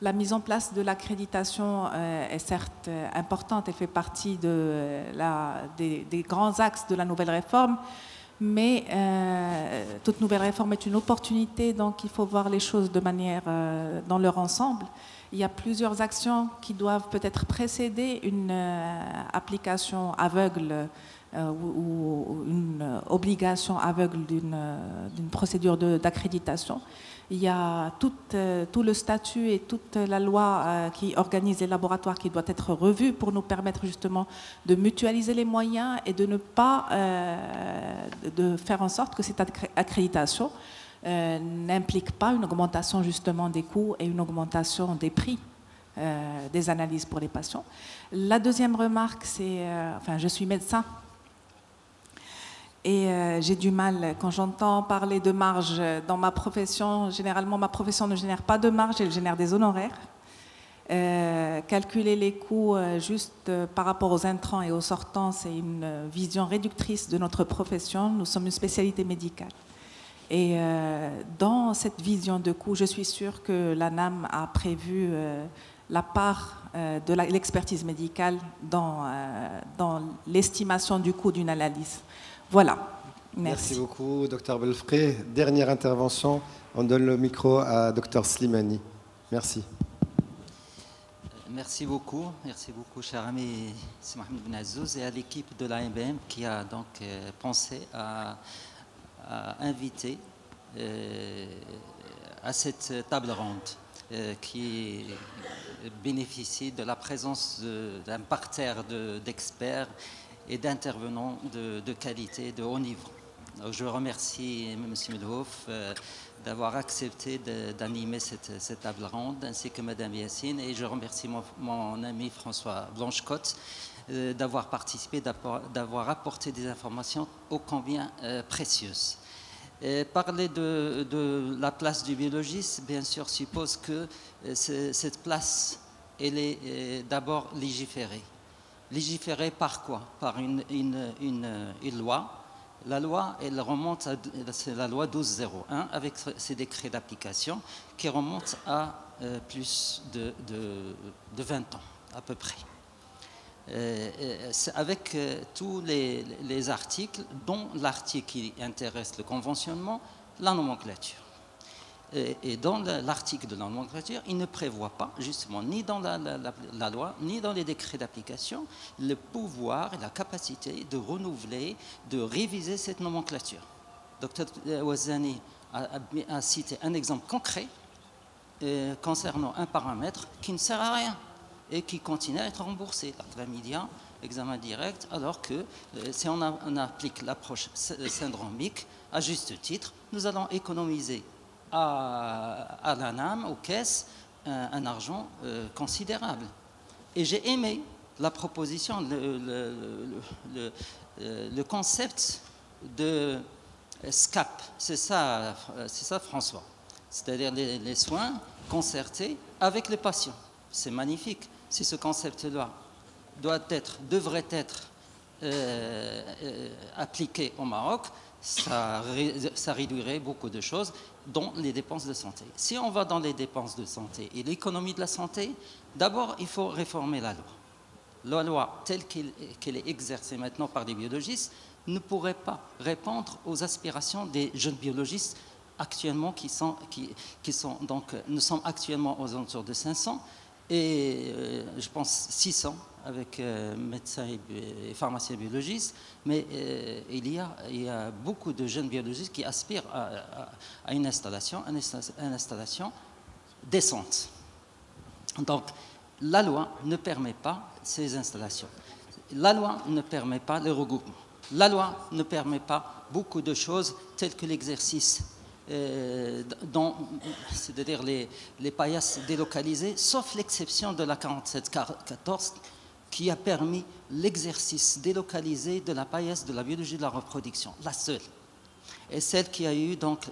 La mise en place de l'accréditation est certes importante, elle fait partie des grands axes de la nouvelle réforme, mais toute nouvelle réforme est une opportunité, donc il faut voir les choses de manière dans leur ensemble. Il y a plusieurs actions qui doivent peut-être précéder une application aveugle ou une obligation aveugle d'une procédure d'accréditation. Il y a tout le statut et toute la loi qui organise les laboratoires qui doit être revue pour nous permettre justement de mutualiser les moyens et de ne pas de faire en sorte que cette accréditation n'implique pas une augmentation justement des coûts et une augmentation des prix des analyses pour les patients. La deuxième remarque, c'est, je suis médecin Et j'ai du mal, quand j'entends parler de marge dans ma profession, généralement ma profession ne génère pas de marge, elle génère des honoraires. Calculer les coûts juste par rapport aux intrants et aux sortants, c'est une vision réductrice de notre profession. Nous sommes une spécialité médicale. Et dans cette vision de coût, je suis sûre que l'ANAM a prévu la part de l'expertise médicale dans l'estimation du coût d'une analyse. Voilà. Merci. Merci beaucoup, Dr Belfré. Dernière intervention, on donne le micro à Dr Slimani. Merci. Merci beaucoup, cher ami Mohamed Ben Azzouz, et à l'équipe de l'AMBM qui a donc pensé à inviter à cette table ronde qui bénéficie de la présence d'un parterre d'experts et d'intervenants de qualité, de haut niveau. Donc, je remercie M. Melhouf d'avoir accepté d'animer cette table ronde, ainsi que Mme Yassine, et je remercie mon ami François Blanchecotte d'avoir participé, d'avoir apporté des informations ô combien précieuses. Parler de la place du biologiste, bien sûr, suppose que cette place, elle est d'abord légiférée. Légiférée par quoi? Par une loi. La loi, elle remonte à la loi 1201 avec ses décrets d'application qui remontent à plus de 20 ans à peu près. Avec tous les articles, dont l'article qui intéresse le conventionnement, la nomenclature. Et dans l'article de la nomenclature, il ne prévoit pas, justement, ni dans la loi, ni dans les décrets d'application, le pouvoir et la capacité de renouveler, de réviser cette nomenclature. Dr Ouazzani a cité un exemple concret concernant un paramètre qui ne sert à rien et qui continue à être remboursé, l'intramédia, examen direct, alors que si on applique l'approche syndromique, à juste titre, nous allons économiser à l'ANAM, aux caisses, un argent considérable. Et j'ai aimé la proposition, le concept de SCAP, c'est ça François, c'est-à-dire les soins concertés avec les patients. C'est magnifique. Si ce concept-là devrait être appliqué au Maroc, ça réduirait beaucoup de choses, dont les dépenses de santé. Si on va dans les dépenses de santé et l'économie de la santé, d'abord, il faut réformer la loi. La loi, telle qu'elle est exercée maintenant par les biologistes, ne pourrait pas répondre aux aspirations des jeunes biologistes actuellement nous sommes actuellement aux alentours de 500 et je pense 600 avec médecins et pharmaciens biologistes, mais il y a beaucoup de jeunes biologistes qui aspirent à une installation décente. Donc, la loi ne permet pas ces installations. La loi ne permet pas le regroupement. La loi ne permet pas beaucoup de choses telles que l'exercice, c'est-à-dire les paillasses délocalisées, sauf l'exception de la 47-14 qui a permis l'exercice délocalisé de la paillasse de la biologie de la reproduction, la seule. Et celle qui a eu donc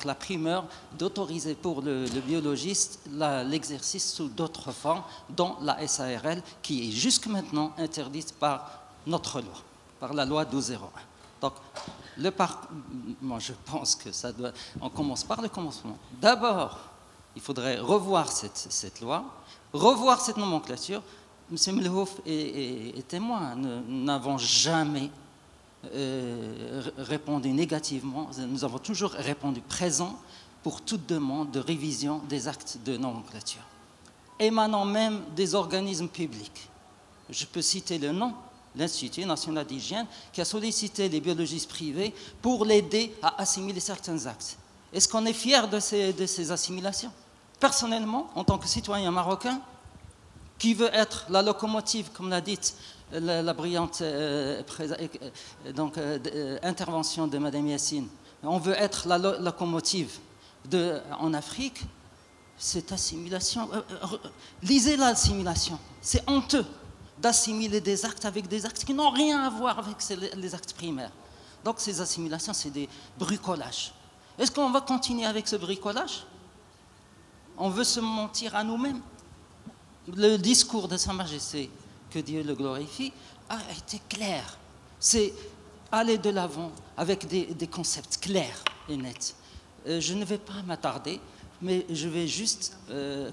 la primeur d'autoriser pour le biologiste l'exercice sous d'autres formes, dont la SARL, qui est jusque maintenant interdite par notre loi, par la loi 1201. Donc, moi je pense que on commence par le commencement. D'abord, il faudrait revoir cette loi, revoir cette nomenclature. M. Melhouf est témoin, nous n'avons jamais répondu négativement, nous avons toujours répondu présent pour toute demande de révision des actes de nomenclature, émanant même des organismes publics. Je peux citer le nom, l'Institut national d'hygiène, qui a sollicité les biologistes privés pour l'aider à assimiler certains actes. Est-ce qu'on est fier de ces assimilations? Personnellement, en tant que citoyen marocain, qui veut être la locomotive, comme l'a dit la brillante intervention de Mme Yassine, on veut être la locomotive en Afrique, cette assimilation, lisez l'assimilation, c'est honteux d'assimiler des actes avec des actes qui n'ont rien à voir avec les actes primaires. Donc ces assimilations, c'est des bricolages. Est-ce qu'on va continuer avec ce bricolage? On veut se mentir à nous-mêmes. Le discours de Sa Majesté, que Dieu le glorifie, a été clair. C'est aller de l'avant avec des concepts clairs et nets. Je ne vais pas m'attarder, mais je vais juste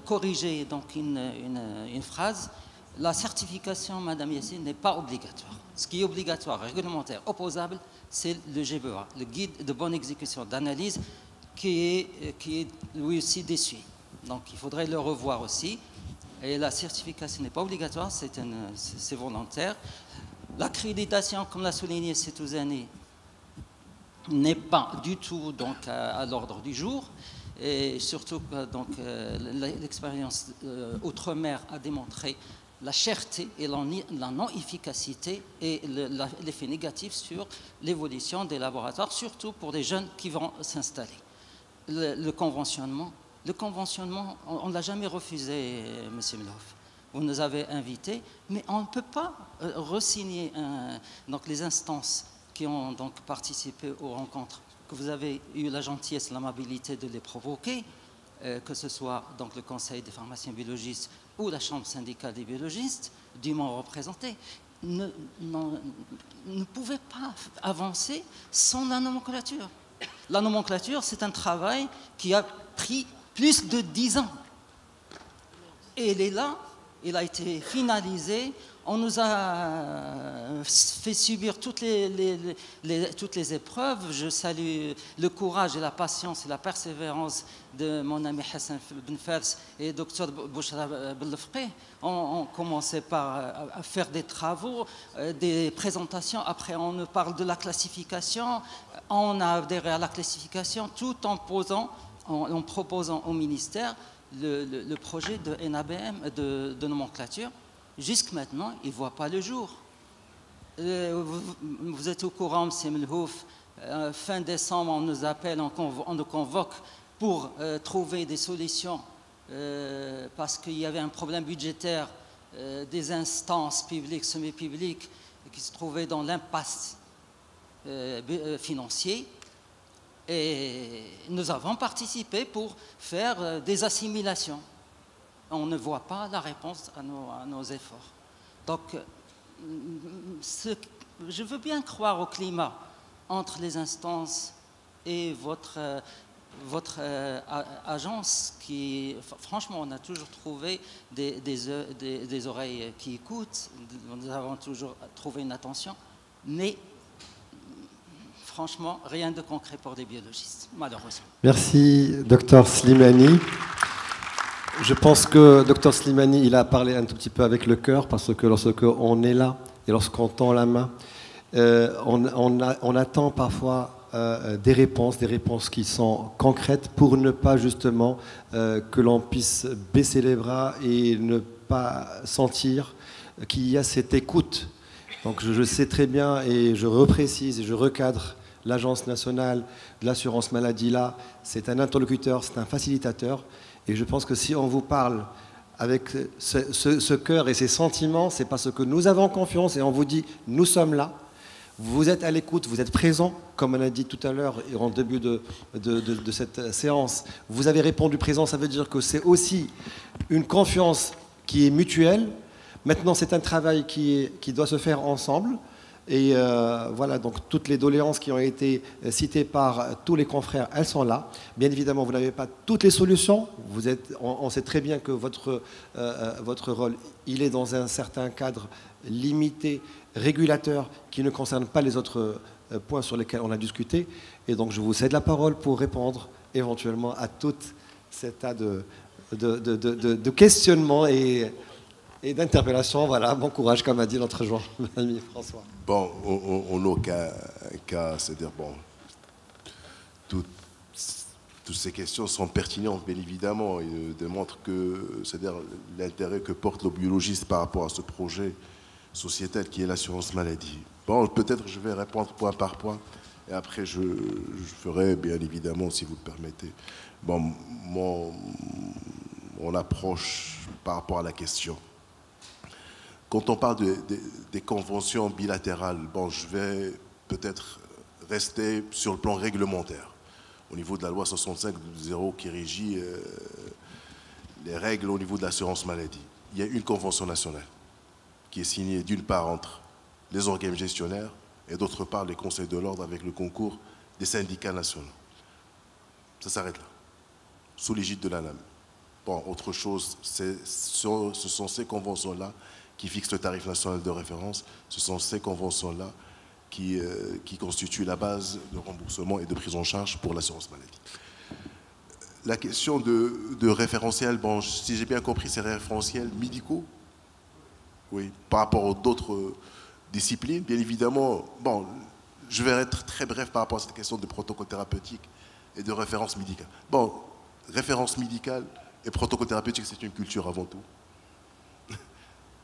corriger donc une phrase. La certification, Madame Yassine, n'est pas obligatoire. Ce qui est obligatoire, réglementaire, opposable, c'est le GBA, le guide de bonne exécution d'analyse, qui est lui aussi déçu. Donc il faudrait le revoir aussi. Et la certification n'est pas obligatoire, c'est volontaire. L'accréditation, comme l'a souligné Setouzani, n'est pas du tout donc, à l'ordre du jour. Et surtout, l'expérience outre-mer a démontré la cherté et la non-efficacité et l'effet négatif sur l'évolution des laboratoires, surtout pour les jeunes qui vont s'installer. Le conventionnement, on ne l'a jamais refusé, M. Mlouf. Vous nous avez invités, mais on ne peut pas re-signer donc les instances qui ont donc participé aux rencontres, que vous avez eu la gentillesse, l'amabilité de les provoquer, que ce soit donc le Conseil des pharmaciens biologistes ou la Chambre syndicale des biologistes, dûment représentés, ne pouvaient pas avancer sans la nomenclature. La nomenclature, c'est un travail qui a pris plus de 10 ans. Et elle est là, elle a été finalisée. On nous a fait subir toutes les épreuves. Je salue le courage et la patience et la persévérance de mon ami Hassan Ben Fers et Dr Bouchra Bellefqi. On commençait par faire des travaux, des présentations. Après, on nous parle de la classification. On a adhéré à la classification tout en proposant au ministère le projet de NABM, de nomenclature. Jusqu'à maintenant, il ne voit pas le jour. Vous êtes au courant, M. Mlouf, fin décembre, on nous appelle, on nous convoque pour trouver des solutions parce qu'il y avait un problème budgétaire des instances publiques, semi-publiques, qui se trouvaient dans l'impasse financier. Et nous avons participé pour faire des assimilations. On ne voit pas la réponse à nos efforts. Donc, je veux bien croire au climat entre les instances et votre agence qui, franchement, on a toujours trouvé des oreilles qui écoutent, nous avons toujours trouvé une attention, mais franchement, rien de concret pour les biologistes, malheureusement. Merci, Dr Slimani. Je pense que Dr Slimani, il a parlé un tout petit peu avec le cœur, parce que lorsqu'on est là et lorsqu'on tend la main, on attend parfois des réponses qui sont concrètes pour ne pas justement que l'on puisse baisser les bras et ne pas sentir qu'il y a cette écoute. Donc je sais très bien et je reprécise et je recadre l'Agence nationale de l'assurance maladie là, c'est un interlocuteur, c'est un facilitateur. Et je pense que si on vous parle avec ce cœur et ces sentiments, c'est parce que nous avons confiance et on vous dit, nous sommes là, vous êtes à l'écoute, vous êtes présents, comme on a dit tout à l'heure en début de cette séance. Vous avez répondu présent, ça veut dire que c'est aussi une confiance qui est mutuelle. Maintenant, c'est un travail qui doit se faire ensemble. Et voilà, donc toutes les doléances qui ont été citées par tous les confrères, elles sont là. Bien évidemment, vous n'avez pas toutes les solutions. On sait très bien que votre rôle, il est dans un certain cadre limité, régulateur, qui ne concerne pas les autres points sur lesquels on a discuté. Et donc, je vous cède la parole pour répondre éventuellement à tout cet tas de questionnements et d'interpellation. Voilà, bon courage, comme a dit l'autre jour, l'ami François. Bon, en aucun cas, c'est-à-dire, bon, toutes ces questions sont pertinentes, bien évidemment, et démontrent que, c'est-à-dire, l'intérêt que porte le biologiste par rapport à ce projet sociétal qui est l'assurance maladie. Bon, peut-être je vais répondre point par point, et après je ferai, bien évidemment, si vous le permettez, bon, mon approche par rapport à la question. Quand on parle des conventions bilatérales, bon, je vais peut-être rester sur le plan réglementaire, au niveau de la loi 65/0 qui régit les règles au niveau de l'assurance maladie. Il y a une convention nationale qui est signée d'une part entre les organes gestionnaires et d'autre part les conseils de l'ordre avec le concours des syndicats nationaux. Ça s'arrête là, sous l'égide de l'ANAM. Bon, autre chose, ce sont ces conventions-là qui fixent le tarif national de référence, ce sont ces conventions-là qui constituent la base de remboursement et de prise en charge pour l'assurance maladie. La question de référentiel, bon, si j'ai bien compris, c'est référentiels médicaux. Oui, par rapport aux d'autres disciplines, bien évidemment. Bon, je vais être très bref par rapport à cette question de protocole thérapeutique et de référence médicale. Bon, référence médicale et protocole thérapeutique, c'est une culture avant tout.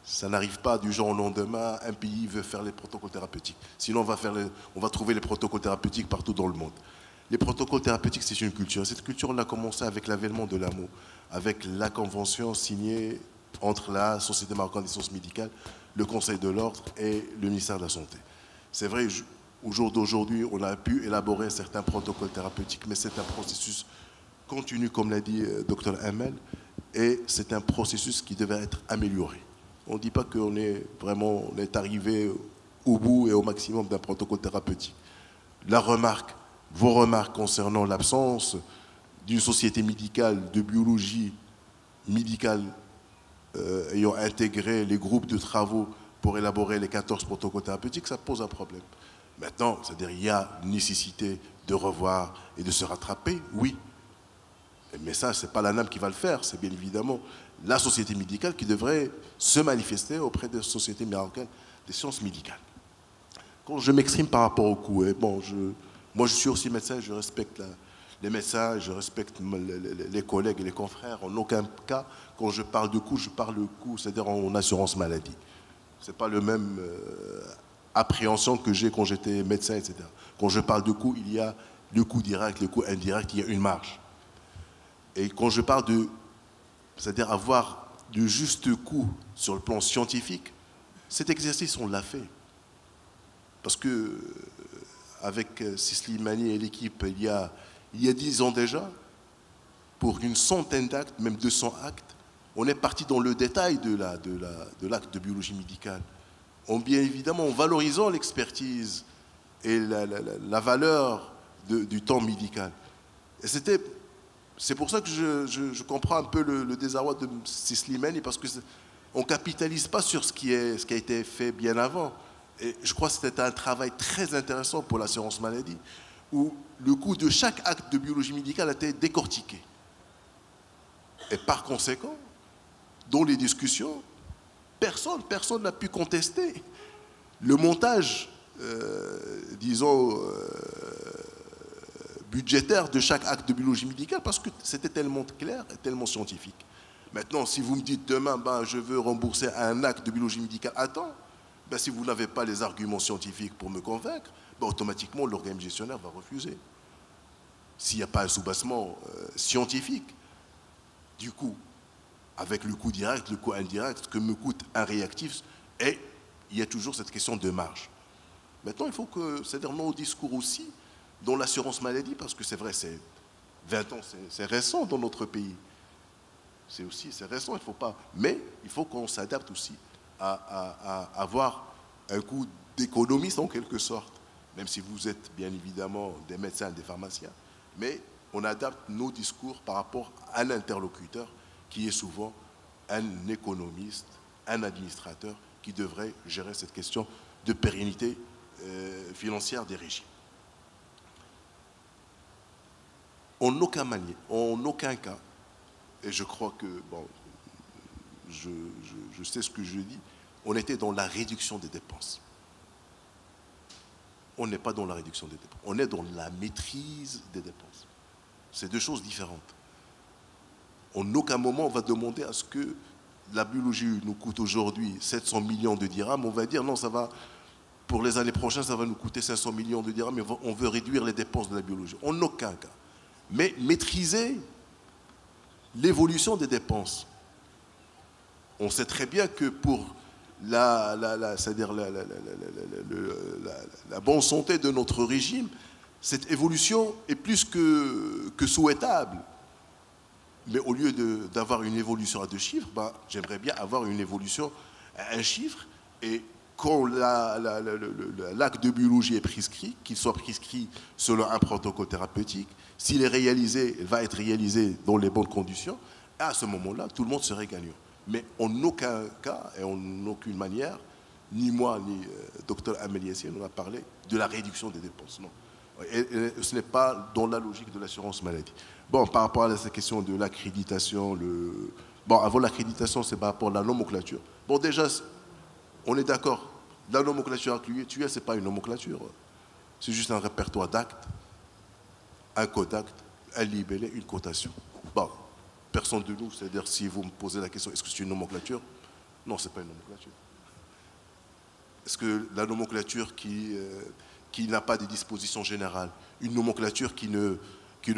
Ça n'arrive pas du jour au lendemain, un pays veut faire les protocoles thérapeutiques. Sinon, on va trouver les protocoles thérapeutiques partout dans le monde. Les protocoles thérapeutiques, c'est une culture. Cette culture, on a commencé avec l'avènement de l'AMO, avec la convention signée entre la Société marocaine des sciences médicales, le Conseil de l'ordre et le ministère de la Santé. C'est vrai, au jour d'aujourd'hui, on a pu élaborer certains protocoles thérapeutiques, mais c'est un processus continu, comme l'a dit Dr Hamel, et c'est un processus qui devait être amélioré. On ne dit pas qu'on est arrivé au bout et au maximum d'un protocole thérapeutique. Vos remarques concernant l'absence d'une société médicale de biologie médicale ayant intégré les groupes de travaux pour élaborer les 14 protocoles thérapeutiques, ça pose un problème. Maintenant, c'est-à-dire il y a nécessité de revoir et de se rattraper, oui. Mais ça, ce n'est pas l'ANAM qui va le faire, c'est bien évidemment la société médicale qui devrait se manifester auprès des sociétés marocaines des sciences médicales. Quand je m'exprime par rapport au coût, bon, moi je suis aussi médecin, je respecte les médecins, je respecte les collègues et les confrères. En aucun cas, quand je parle de coût, je parle de coût, c'est-à-dire en assurance maladie. Ce n'est pas le même appréhension que j'ai quand j'étais médecin, etc. Quand je parle de coût, il y a le coût direct, le coût indirect, il y a une marge. Et quand je parle c'est-à-dire avoir de justes coûts sur le plan scientifique, cet exercice, on l'a fait. Parce que, avec Sislimani et l'équipe, il y a 10 ans déjà, pour une centaine d'actes, même 200 actes, on est parti dans le détail de l'acte de biologie médicale. Bien évidemment, en valorisant l'expertise et la valeur du temps médical. Et c'est pour ça que je comprends un peu le désarroi de Sislimani, parce qu'on ne capitalise pas sur ce qui a été fait bien avant. Et je crois que c'était un travail très intéressant pour l'assurance maladie, où le coût de chaque acte de biologie médicale a été décortiqué. Et par conséquent, dans les discussions, personne n'a pu contester le montage, disons, budgétaire de chaque acte de biologie médicale, parce que c'était tellement clair et tellement scientifique. Maintenant, si vous me dites demain, je veux rembourser un acte de biologie médicale à temps, si vous n'avez pas les arguments scientifiques pour me convaincre, automatiquement l'organe gestionnaire va refuser. S'il n'y a pas un soubassement scientifique, du coup, avec le coût direct, le coût indirect, ce que me coûte un réactif, et il y a toujours cette question de marge. Maintenant, il faut que, c'est-à-dire nos discours aussi, dans l'assurance maladie, parce que c'est vrai, c'est 20 ans, c'est récent dans notre pays. C'est récent, il ne faut pas. Mais il faut qu'on s'adapte aussi à avoir un coût d'économiste en quelque sorte, même si vous êtes bien évidemment des médecins, des pharmaciens, mais on adapte nos discours par rapport à l'interlocuteur qui est souvent un économiste, un administrateur qui devrait gérer cette question de pérennité financière des régimes. En aucun cas, et je crois que, je sais ce que je dis, on était dans la réduction des dépenses. On n'est pas dans la réduction des dépenses, on est dans la maîtrise des dépenses. C'est deux choses différentes. En aucun moment, on va demander à ce que la biologie nous coûte aujourd'hui 700 millions de dirhams. On va dire non, ça va, pour les années prochaines, ça va nous coûter 500 millions de dirhams, mais on veut réduire les dépenses de la biologie. En aucun cas. Mais maîtriser l'évolution des dépenses. On sait très bien que pour c'est-à-dire la bonne santé de notre régime, cette évolution est plus que souhaitable. Mais au lieu d'avoir une évolution à 2 chiffres, ben, j'aimerais bien avoir une évolution à 1 chiffre. Et quand l'acte de biologie est prescrit, qu'il soit prescrit selon un protocole thérapeutique, s'il est réalisé, il va être réalisé dans les bonnes conditions, et à ce moment-là, tout le monde serait gagnant. Mais en aucun cas et en aucune manière, ni moi, ni Dr Amélie Yassine, on a parlé de la réduction des dépenses. Non. Et ce n'est pas dans la logique de l'assurance maladie. Bon, par rapport à cette question de l'accréditation, bon, avant l'accréditation, c'est par rapport à la nomenclature. Bon, déjà, on est d'accord, la nomenclature actuelle, ce n'est pas une nomenclature. C'est juste un répertoire d'actes, un code d'actes, un libellé, une cotation. Bon, personne de nous, c'est-à-dire si vous me posez la question, est-ce que c'est une nomenclature? Non, ce n'est pas une nomenclature. Est-ce que la nomenclature qui n'a pas de dispositions générales, une nomenclature qui ne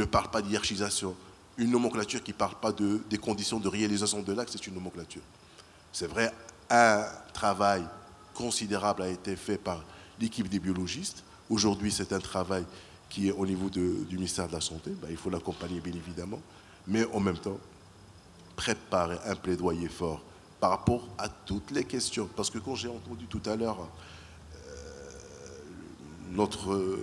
parle pas d'hiérarchisation, une nomenclature qui ne parle pas des conditions de réalisation de l'acte, c'est une nomenclature. C'est vrai, un travail considérable a été fait par l'équipe des biologistes. Aujourd'hui, c'est un travail qui est au niveau du ministère de la Santé. Ben, il faut l'accompagner, bien évidemment. Mais en même temps, préparer un plaidoyer fort par rapport à toutes les questions. Parce que quand j'ai entendu tout à l'heure notre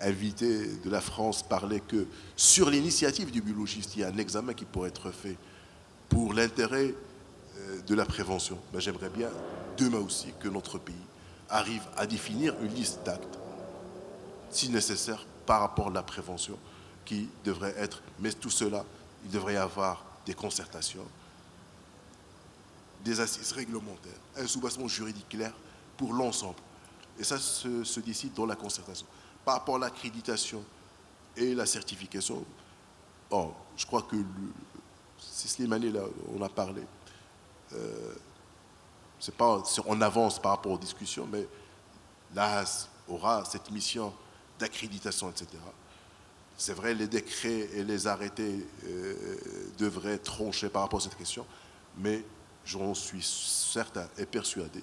invité de la France parler que sur l'initiative du biologiste, il y a un examen qui pourrait être fait pour l'intérêt de la prévention. Ben, j'aimerais bien, demain aussi, que notre pays arrive à définir une liste d'actes, si nécessaire, par rapport à la prévention, qui devrait être... Mais tout cela, il devrait y avoir des concertations, des assises réglementaires, un soubassement juridique clair pour l'ensemble. Et ça se décide dans la concertation. Par rapport à l'accréditation et la certification, oh, je crois que c'est Slimani, là, on a parlé. C'est pas on avance par rapport aux discussions, mais l'AS aura cette mission d'accréditation, etc. C'est vrai, les décrets et les arrêtés devraient trancher par rapport à cette question, mais j'en suis certain et persuadé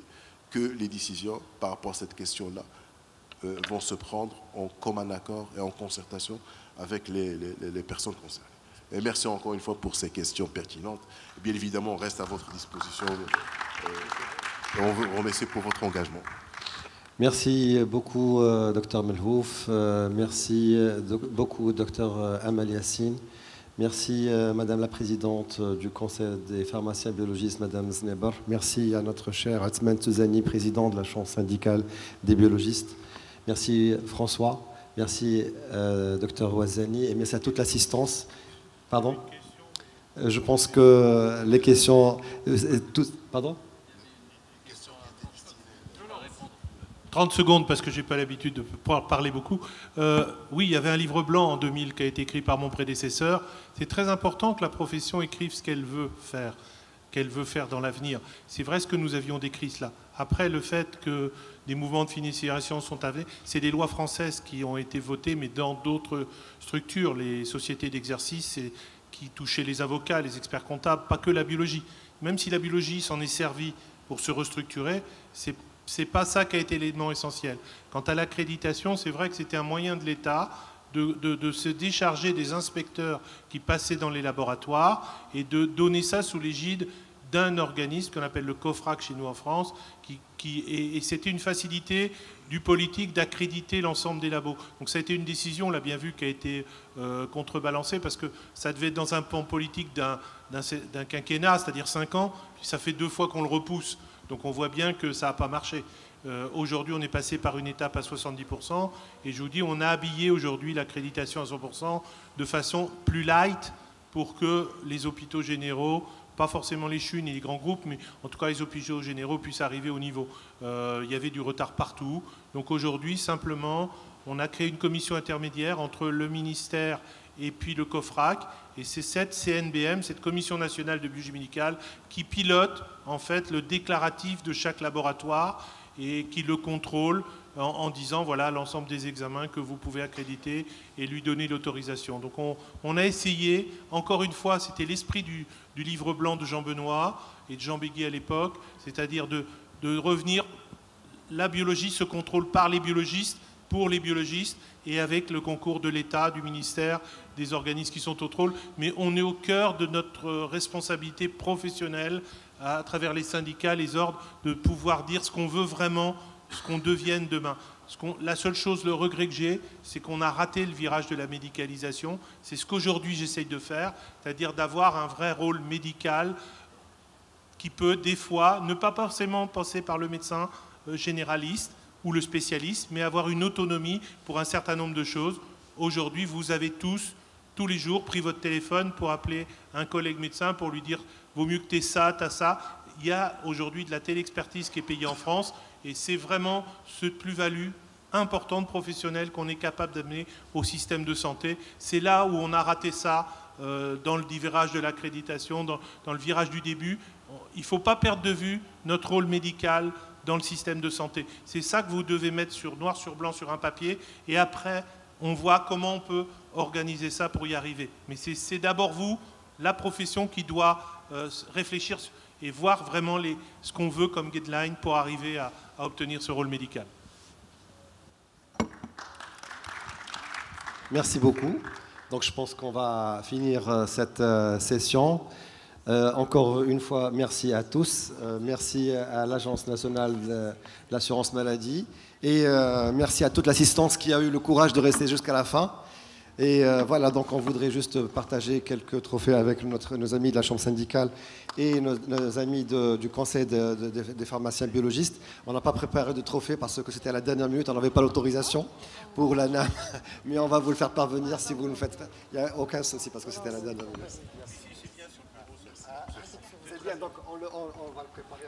que les décisions par rapport à cette question-là vont se prendre en commun accord et en concertation avec les personnes concernées. Et merci encore une fois pour ces questions pertinentes. Et bien évidemment, on reste à votre disposition et on vous remercie pour votre engagement. Merci beaucoup, Dr Melhouf. Merci beaucoup, Dr Amal Yassine. Merci, Madame la Présidente du Conseil des pharmaciens biologistes, Madame Znebar. Merci à notre cher Atzman Touzani, Président de la Chambre syndicale des biologistes. Merci, François. Merci, Dr Ouazani. Et merci à toute l'assistance. Pardon ? Je pense que les questions... Pardon ? 30 secondes, parce que je n'ai pas l'habitude de pouvoir parler beaucoup. Oui, il y avait un livre blanc en 2000 qui a été écrit par mon prédécesseur. C'est très important que la profession écrive ce qu'elle veut faire dans l'avenir. C'est vrai ce que nous avions décrit cela. Après, le fait que des mouvements de financiarisation sont arrivés, c'est des lois françaises qui ont été votées, mais dans d'autres structures, les sociétés d'exercice qui touchaient les avocats, les experts comptables, pas que la biologie. Même si la biologie s'en est servie pour se restructurer, c'est pas ça qui a été l'élément essentiel. Quant à l'accréditation, c'est vrai que c'était un moyen de l'État de se décharger des inspecteurs qui passaient dans les laboratoires et de donner ça sous l'égide d'un organisme qu'on appelle le COFRAC chez nous en France, et c'était une facilité du politique d'accréditer l'ensemble des labos. Donc ça a été une décision, on l'a bien vu, qui a été contrebalancée, parce que ça devait être dans un plan politique d'un quinquennat, c'est-à-dire 5 ans, puis ça fait 2 fois qu'on le repousse. Donc on voit bien que ça n'a pas marché. Aujourd'hui, on est passé par une étape à 70%, et je vous dis, on a habillé aujourd'hui l'accréditation à 100% de façon plus light pour que les hôpitaux généraux, pas forcément les CHU ni les grands groupes, mais en tout cas les hôpitaux généraux puissent arriver au niveau. Il y avait du retard partout. Donc aujourd'hui, simplement, on a créé une commission intermédiaire entre le ministère et puis le COFRAC, et c'est cette CNBM, cette Commission nationale de biologie médicale, qui pilote en fait le déclaratif de chaque laboratoire et qui le contrôle en disant voilà l'ensemble des examens que vous pouvez accréditer et lui donner l'autorisation. Donc on a essayé, encore une fois, c'était l'esprit du livre blanc de Jean Benoît et de Jean Béguier à l'époque, c'est-à-dire de de revenir. La biologie se contrôle par les biologistes, pour les biologistes, et avec le concours de l'État, du ministère, des organismes qui sont au rôle. Mais on est au cœur de notre responsabilité professionnelle, à travers les syndicats, les ordres, de pouvoir dire ce qu'on veut vraiment, ce qu'on devienne demain. La seule chose, le regret que j'ai, c'est qu'on a raté le virage de la médicalisation. C'est ce qu'aujourd'hui j'essaye de faire, c'est-à-dire d'avoir un vrai rôle médical qui peut, des fois, ne pas forcément passer par le médecin généraliste ou le spécialiste, mais avoir une autonomie pour un certain nombre de choses. Aujourd'hui, vous avez tous les jours, pris votre téléphone pour appeler un collègue médecin pour lui dire « vaut mieux que tu aies ça, tu as ça ». Il y a aujourd'hui de la téléexpertise qui est payée en France, et c'est vraiment ce plus-value importante professionnelle qu'on est capable d'amener au système de santé. C'est là où on a raté ça dans le virage de l'accréditation, dans le virage du début. Il ne faut pas perdre de vue notre rôle médical dans le système de santé. C'est ça que vous devez mettre noir sur blanc sur un papier, et après, on voit comment on peut organiser ça pour y arriver. Mais c'est d'abord vous, la profession, qui doit réfléchir et voir vraiment ce qu'on veut comme guideline pour arriver à obtenir ce rôle médical. Merci beaucoup. Donc je pense qu'on va finir cette session. Encore une fois, merci à tous. Merci à l'Agence nationale de l'assurance maladie. Et merci à toute l'assistance qui a eu le courage de rester jusqu'à la fin. Et voilà, donc on voudrait juste partager quelques trophées avec nos amis de la Chambre syndicale et nos amis du Conseil des pharmaciens biologistes. On n'a pas préparé de trophée parce que c'était à la dernière minute, on n'avait pas l'autorisation pour la NAM, mais on va vous le faire parvenir si vous le faites. Il n'y a aucun souci parce que c'était à la dernière minute. Merci. C'est bien, donc on va le préparer.